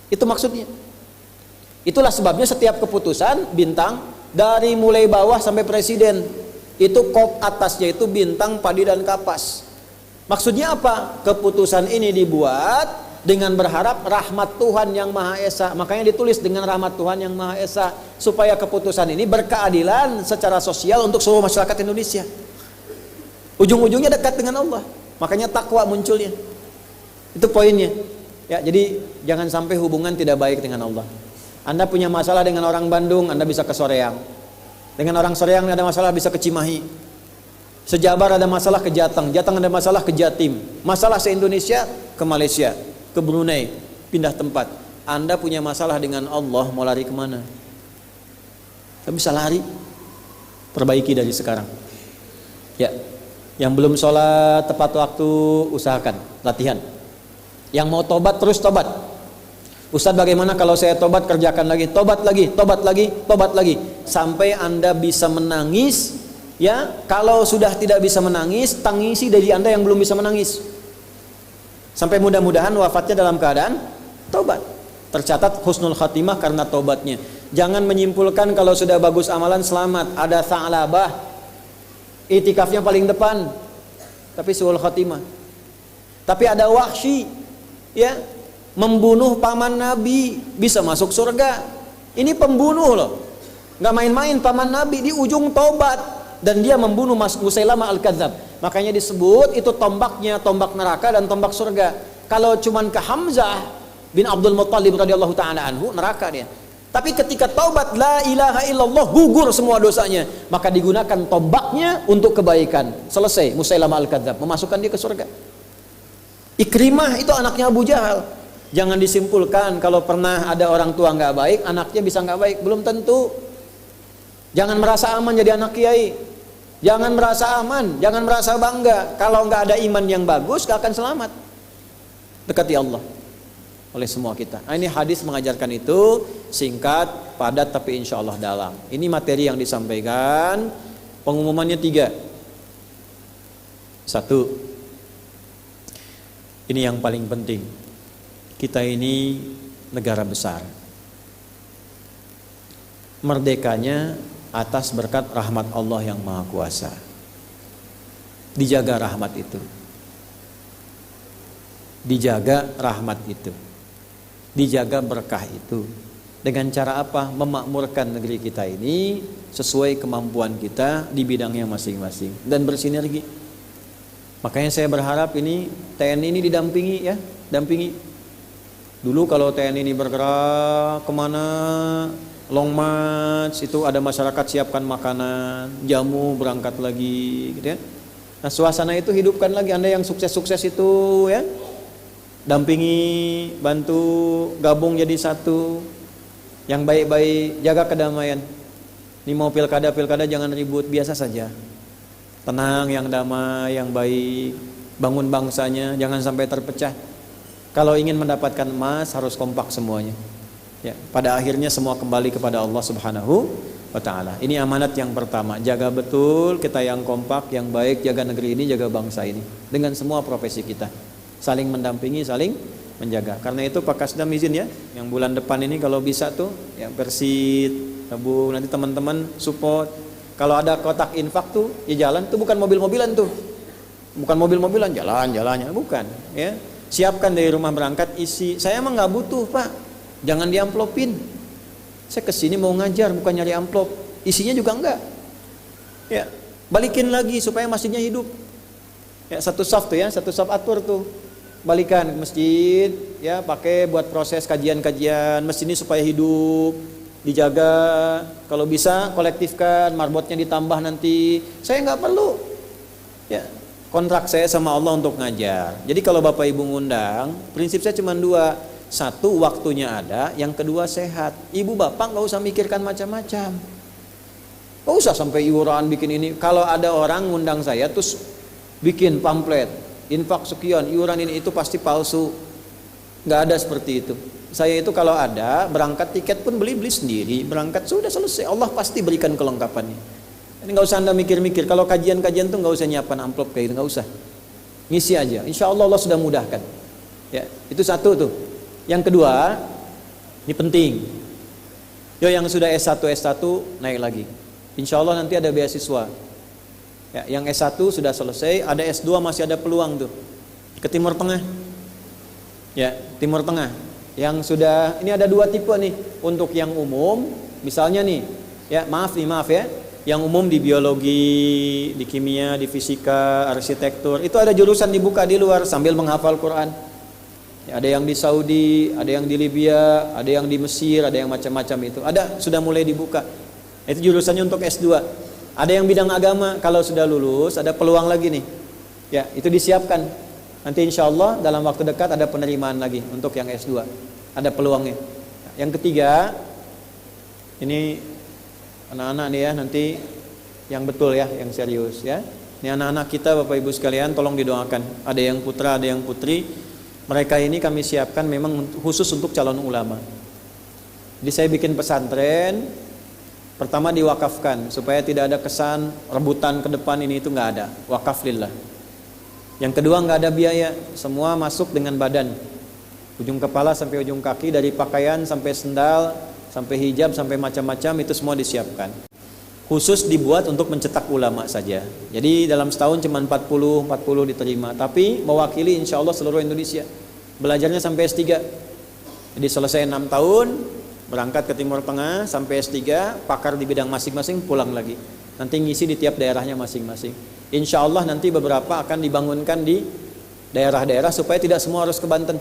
[SPEAKER 2] Itu maksudnya. Itulah sebabnya setiap keputusan bintang, dari mulai bawah sampai presiden, itu kop atasnya itu bintang, padi dan kapas. Maksudnya apa? Keputusan ini dibuat dengan berharap rahmat Tuhan yang Maha Esa. Makanya ditulis dengan rahmat Tuhan yang Maha Esa, supaya keputusan ini berkeadilan secara sosial untuk seluruh masyarakat Indonesia. Ujung-ujungnya dekat dengan Allah. Makanya takwa munculnya. Itu poinnya. Ya, jadi jangan sampai hubungan tidak baik dengan Allah. Anda punya masalah dengan orang Bandung, Anda bisa ke Soreang. Dengan orang Soreang ada masalah bisa ke Cimahi. Sejabar ada masalah ke Jateng, Jateng ada masalah ke Jatim. Masalah se-Indonesia ke Malaysia, ke Brunei, pindah tempat. Anda punya masalah dengan Allah, mau lari kemana? Tidak bisa lari. Perbaiki dari sekarang. Ya, yang belum sholat tepat waktu, usahakan latihan. Yang mau tobat terus tobat. Ustaz, bagaimana kalau saya tobat, kerjakan lagi, tobat lagi, tobat lagi, tobat lagi, sampai Anda bisa menangis. Ya, kalau sudah tidak bisa menangis, tangisi dari Anda yang belum bisa menangis. Sampai mudah-mudahan wafatnya dalam keadaan tobat. Tercatat husnul khatimah karena tobatnya. Jangan menyimpulkan kalau sudah bagus amalan selamat. Ada Tha'labah, itikafnya paling depan, tapi suul khatimah. Tapi ada Wahsy, ya, membunuh paman Nabi, bisa masuk surga. Ini pembunuh loh, nggak main-main. Paman Nabi di ujung tobat, dan dia membunuh Musailamah al-Kadzab. Makanya disebut itu tombaknya, tombak neraka dan tombak surga. Kalau cuman ke Hamzah bin Abdul Muttalib radhiyallahu ta'ala anhu, neraka dia. Tapi ketika taubat la ilaha illallah, gugur semua dosanya, maka digunakan tombaknya untuk kebaikan. Selesai Musailamah al-Kadzab, memasukkan dia ke surga. Ikrimah itu anaknya Abu Jahal. Jangan disimpulkan kalau pernah ada orang tua nggak baik, anaknya bisa nggak baik. Belum tentu. Jangan merasa aman jadi anak kiai. Jangan merasa aman, jangan merasa bangga. Kalau nggak ada iman yang bagus, nggak akan selamat. Dekati Allah oleh semua kita. Nah, ini hadis mengajarkan itu, singkat, padat, tapi insya Allah dalam. Ini materi yang disampaikan. Pengumumannya 3. 1. Ini yang paling penting. Kita ini negara besar. Merdekanya atas berkat rahmat Allah yang Maha Kuasa. Dijaga rahmat itu. Dijaga rahmat itu. Dijaga berkah itu. Dengan cara apa? Memakmurkan negeri kita ini sesuai kemampuan kita di bidangnya masing-masing dan bersinergi. Makanya saya berharap ini TNI ini didampingi, ya, dampingi. Dulu kalau TNI ini bergerak kemana, long march, itu ada masyarakat siapkan makanan, jamu, berangkat lagi, gitu ya. Nah, suasana itu hidupkan lagi. Anda yang sukses-sukses itu, ya, dampingi, bantu, gabung jadi satu. Yang baik-baik, jaga kedamaian. Ini mau pilkada jangan ribut, biasa saja. Tenang, yang damai, yang baik. bangun bangsanya, jangan sampai terpecah. Kalau ingin mendapatkan emas harus kompak semuanya. Ya, pada akhirnya semua kembali kepada Allah Subhanahu wa taala. Ini amanat yang pertama, jaga betul kita yang kompak, yang baik, jaga negeri ini, jaga bangsa ini dengan semua profesi kita. Saling mendampingi, saling menjaga. Karena itu Pak Kasdam izin ya, yang bulan depan ini kalau bisa tuh yang Persit, tabung, nanti teman-teman support. Kalau ada kotak infak tuh, ya jalan tuh bukan mobil-mobilan tuh. Bukan mobil-mobilan, jalan-jalannya, bukan, ya. Siapkan dari rumah berangkat isi. Saya emang nggak butuh Pak, jangan diamplopin. Saya kesini mau ngajar, bukan nyari amplop. Isinya juga enggak. Ya, balikin lagi supaya masjidnya hidup. Ya, satu saf tuh ya, satu saf atur tuh. Balikan ke masjid, ya pakai buat proses kajian-kajian masjid ini supaya hidup, dijaga. Kalau bisa kolektifkan, marbotnya ditambah nanti. Saya nggak perlu. Ya. Kontrak saya sama Allah untuk ngajar. Jadi kalau Bapak Ibu ngundang, prinsip saya cuma dua. Satu, waktunya ada. Yang kedua, sehat. Ibu Bapak gak usah mikirkan macam-macam. Gak usah sampai iuran bikin ini. Kalau ada orang ngundang saya terus bikin pamflet, infak sekian, iuran ini itu pasti palsu. Gak ada seperti itu. Saya itu kalau ada, berangkat tiket pun beli sendiri. Berangkat sudah selesai. Allah pasti berikan kelengkapannya. Ini nggak usah Anda mikir-mikir. Kalau kajian-kajian tuh nggak usah nyiapkan amplop kayak gitu, nggak usah. Ngisi aja. Insya Allah Allah sudah mudahkan. Ya, itu satu tuh. Yang kedua, ini penting. Yo yang sudah S1 naik lagi. Insya Allah nanti ada beasiswa. Ya, yang S1 sudah selesai, ada S2 masih ada peluang tuh. Ke Timur Tengah. Ya, Timur Tengah. Yang sudah, ini ada dua tipe nih. Untuk yang umum, misalnya nih, ya maaf ya. Yang umum di biologi, di kimia, di fisika, arsitektur, itu ada jurusan dibuka di luar sambil menghafal Quran. Ya, ada yang di Saudi, ada yang di Libya, ada yang di Mesir, ada yang macam-macam itu. Ada sudah mulai dibuka. Itu jurusannya untuk S2. Ada yang bidang agama, kalau sudah lulus ada peluang lagi nih. Ya, itu disiapkan. Nanti insya Allah dalam waktu dekat ada penerimaan lagi untuk yang S2. Ada peluangnya. Yang ketiga, ini anak-anak nih ya, nanti yang betul ya, yang serius ya. Ini anak-anak kita Bapak Ibu sekalian tolong didoakan. Ada yang putra, ada yang putri. Mereka ini kami siapkan memang khusus untuk calon ulama. Jadi saya bikin pesantren, pertama diwakafkan supaya tidak ada kesan rebutan ke depan ini itu nggak ada. Wakaf lillah. Yang kedua nggak ada biaya, semua masuk dengan badan. Ujung kepala sampai ujung kaki, dari pakaian sampai sendal, sampai hijab, sampai macam-macam itu semua disiapkan. Khusus dibuat untuk mencetak ulama saja. Jadi dalam setahun cuma 40 diterima, tapi mewakili insya Allah seluruh Indonesia. Belajarnya sampai S3. Jadi selesai 6 tahun, berangkat ke Timur Tengah sampai S3, pakar di bidang masing-masing, pulang lagi. Nanti ngisi di tiap daerahnya masing-masing. Insya Allah nanti beberapa akan dibangunkan di daerah-daerah supaya tidak semua harus ke Banten.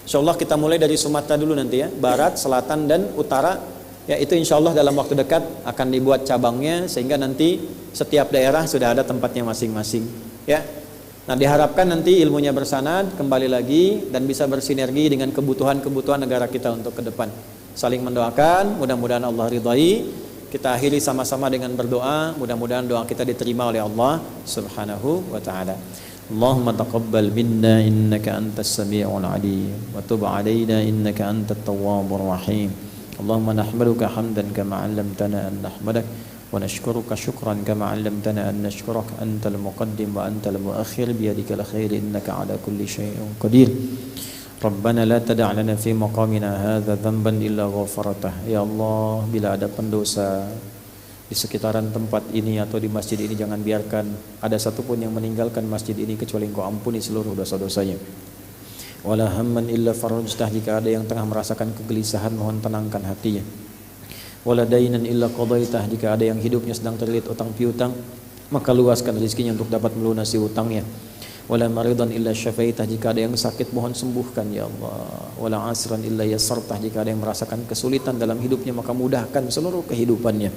[SPEAKER 2] Insya Allah kita mulai dari Sumatera dulu nanti ya, Barat, Selatan, dan Utara. Ya itu insya Allah dalam waktu dekat akan dibuat cabangnya sehingga nanti setiap daerah sudah ada tempatnya masing-masing. Ya, nah diharapkan nanti ilmunya bersanad kembali lagi dan bisa bersinergi dengan kebutuhan-kebutuhan negara kita untuk ke depan. Saling mendoakan, mudah-mudahan Allah ridhai. Kita akhiri sama-sama dengan berdoa, mudah-mudahan doa kita diterima oleh Allah Subhanahu wa taala. Allahumma taqabbal minna innaka antas sami'ul 'alim wa tub 'alaina innaka antat tawwabur rahim. Allahumma nahmaduka hamdan kama 'allamtana an nahmadak wa nashkuruka syukran kama 'allamtana an nashkurak antal muqaddim wa antal muakhir biyadikal khair innaka 'ala kulli syai'in qadir. Rabbana la tada' lana fi maqamina hadza dhanban illa ghafartah. Ya Allah, bila ada pendosa di sekitaran tempat ini atau di masjid ini, jangan biarkan ada satupun yang meninggalkan masjid ini kecuali Engkau ampuni seluruh dosa-dosanya. Wala hamman illa farajtah, jika ada yang tengah merasakan kegelisahan mohon tenangkan hatinya. Wala dainan illa qadaitah, jika ada yang hidupnya sedang terlilit utang piutang maka luaskan rezekinya untuk dapat melunasi utangnya. Wala maridan illa syafaitah, jika ada yang sakit mohon sembuhkan ya Allah. Wala asran illa yassartah, jika ada yang merasakan kesulitan dalam hidupnya maka mudahkan seluruh kehidupannya.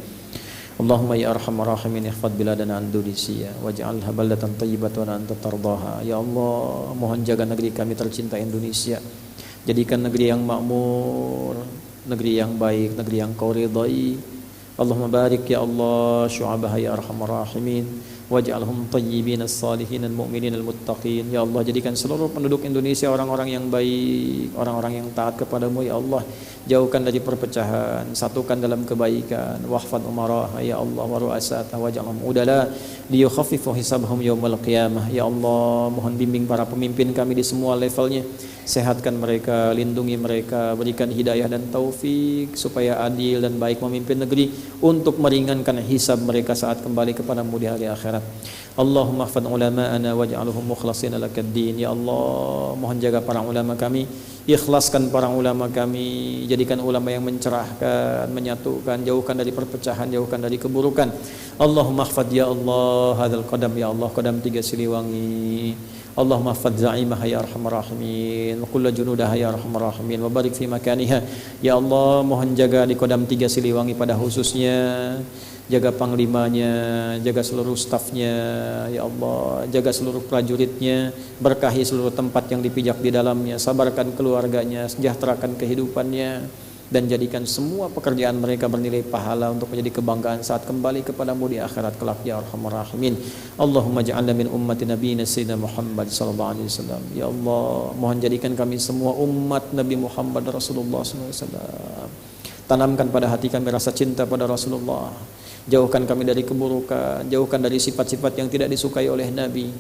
[SPEAKER 2] Allahumma ya arhamar rahimin ihfad biladana Indonesia waj'alha baldatan thayyibatan anta tardaha. Ya Allah, mohon jaga negeri kami tercinta Indonesia, jadikan negeri yang makmur, negeri yang baik, negeri yang Kau ridai. Allahumma barik ya Allah syu'abaha ya arhamar rahimin. waj'alhum thayyibinas salihin mu'minin muttaqin. Ya Allah, jadikan seluruh penduduk Indonesia orang-orang yang baik, orang-orang yang taat kepadamu ya Allah. Jauhkan dari perpecahan, satukan dalam kebaikan. Wahfad umarah ya Allah wa ru'asata waj'alhum udala liyukhaffifu hisabahum yaumil qiyamah. Ya Allah, mohon bimbing para pemimpin kami di semua levelnya. Sehatkan mereka, lindungi mereka, berikan hidayah dan taufik supaya adil dan baik memimpin negeri untuk meringankan hisab mereka saat kembali kepadamu di hari akhirat. Allahumma hfadz ulama'ana waj'alhum mukhlashina lakad-din. Ya Allah, mohon jaga para ulama kami, ikhlaskan para ulama kami, jadikan ulama yang mencerahkan, menyatukan, jauhkan dari perpecahan, jauhkan dari keburukan. Allahumma hfadz ya Allah hadzal qadam, ya Allah qadam 3 Siliwangi. Allahumma hfadz za'imah ya arhamar rahimin wa kullu junudah ya arhamar rahimin wa barik fi makaniha. Ya Allah, mohon jaga di Kodam 3 Siliwangi pada khususnya, jaga panglimanya, jaga seluruh stafnya ya Allah, jaga seluruh prajuritnya, berkahi seluruh tempat yang dipijak di dalamnya, sabarkan keluarganya, sejahterakan kehidupannya, dan jadikan semua pekerjaan mereka bernilai pahala untuk menjadi kebanggaan saat kembali kepadamu di akhirat kelak ya arhamar rahimin. Allahumma ja'alna min ummati nabiyina sayyidina Muhammad sallallahu alaihi wasallam. Ya Allah, mohon jadikan kami semua umat Nabi Muhammad Rasulullah sallallahu alaihi wasallam. Tanamkan pada hati kami rasa cinta pada Rasulullah. Jauhkan kami dari keburukan, jauhkan dari sifat-sifat yang tidak disukai oleh Nabi.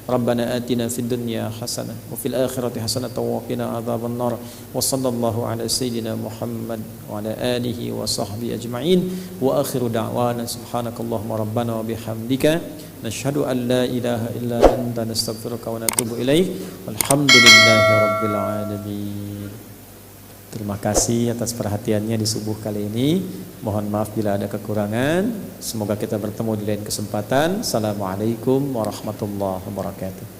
[SPEAKER 2] Rabbana atina fid dunya hasanah wa fil akhirati hasanah wa qina adzaban nar. Wa sallallahu ala sayyidina Muhammad wa ala alihi wa sahbihi ajma'in. Wa akhiru da'wana subhanakallahumma rabbana wa bihamdika nashhadu an la ilaha illa anta nastaghfiruka wa natubu ilaik. Walhamdulillahi rabbil alamin. Terima kasih atas perhatiannya di subuh kali ini. Mohon maaf bila ada kekurangan. Semoga kita bertemu di lain kesempatan. Assalamualaikum warahmatullahi wabarakatuh.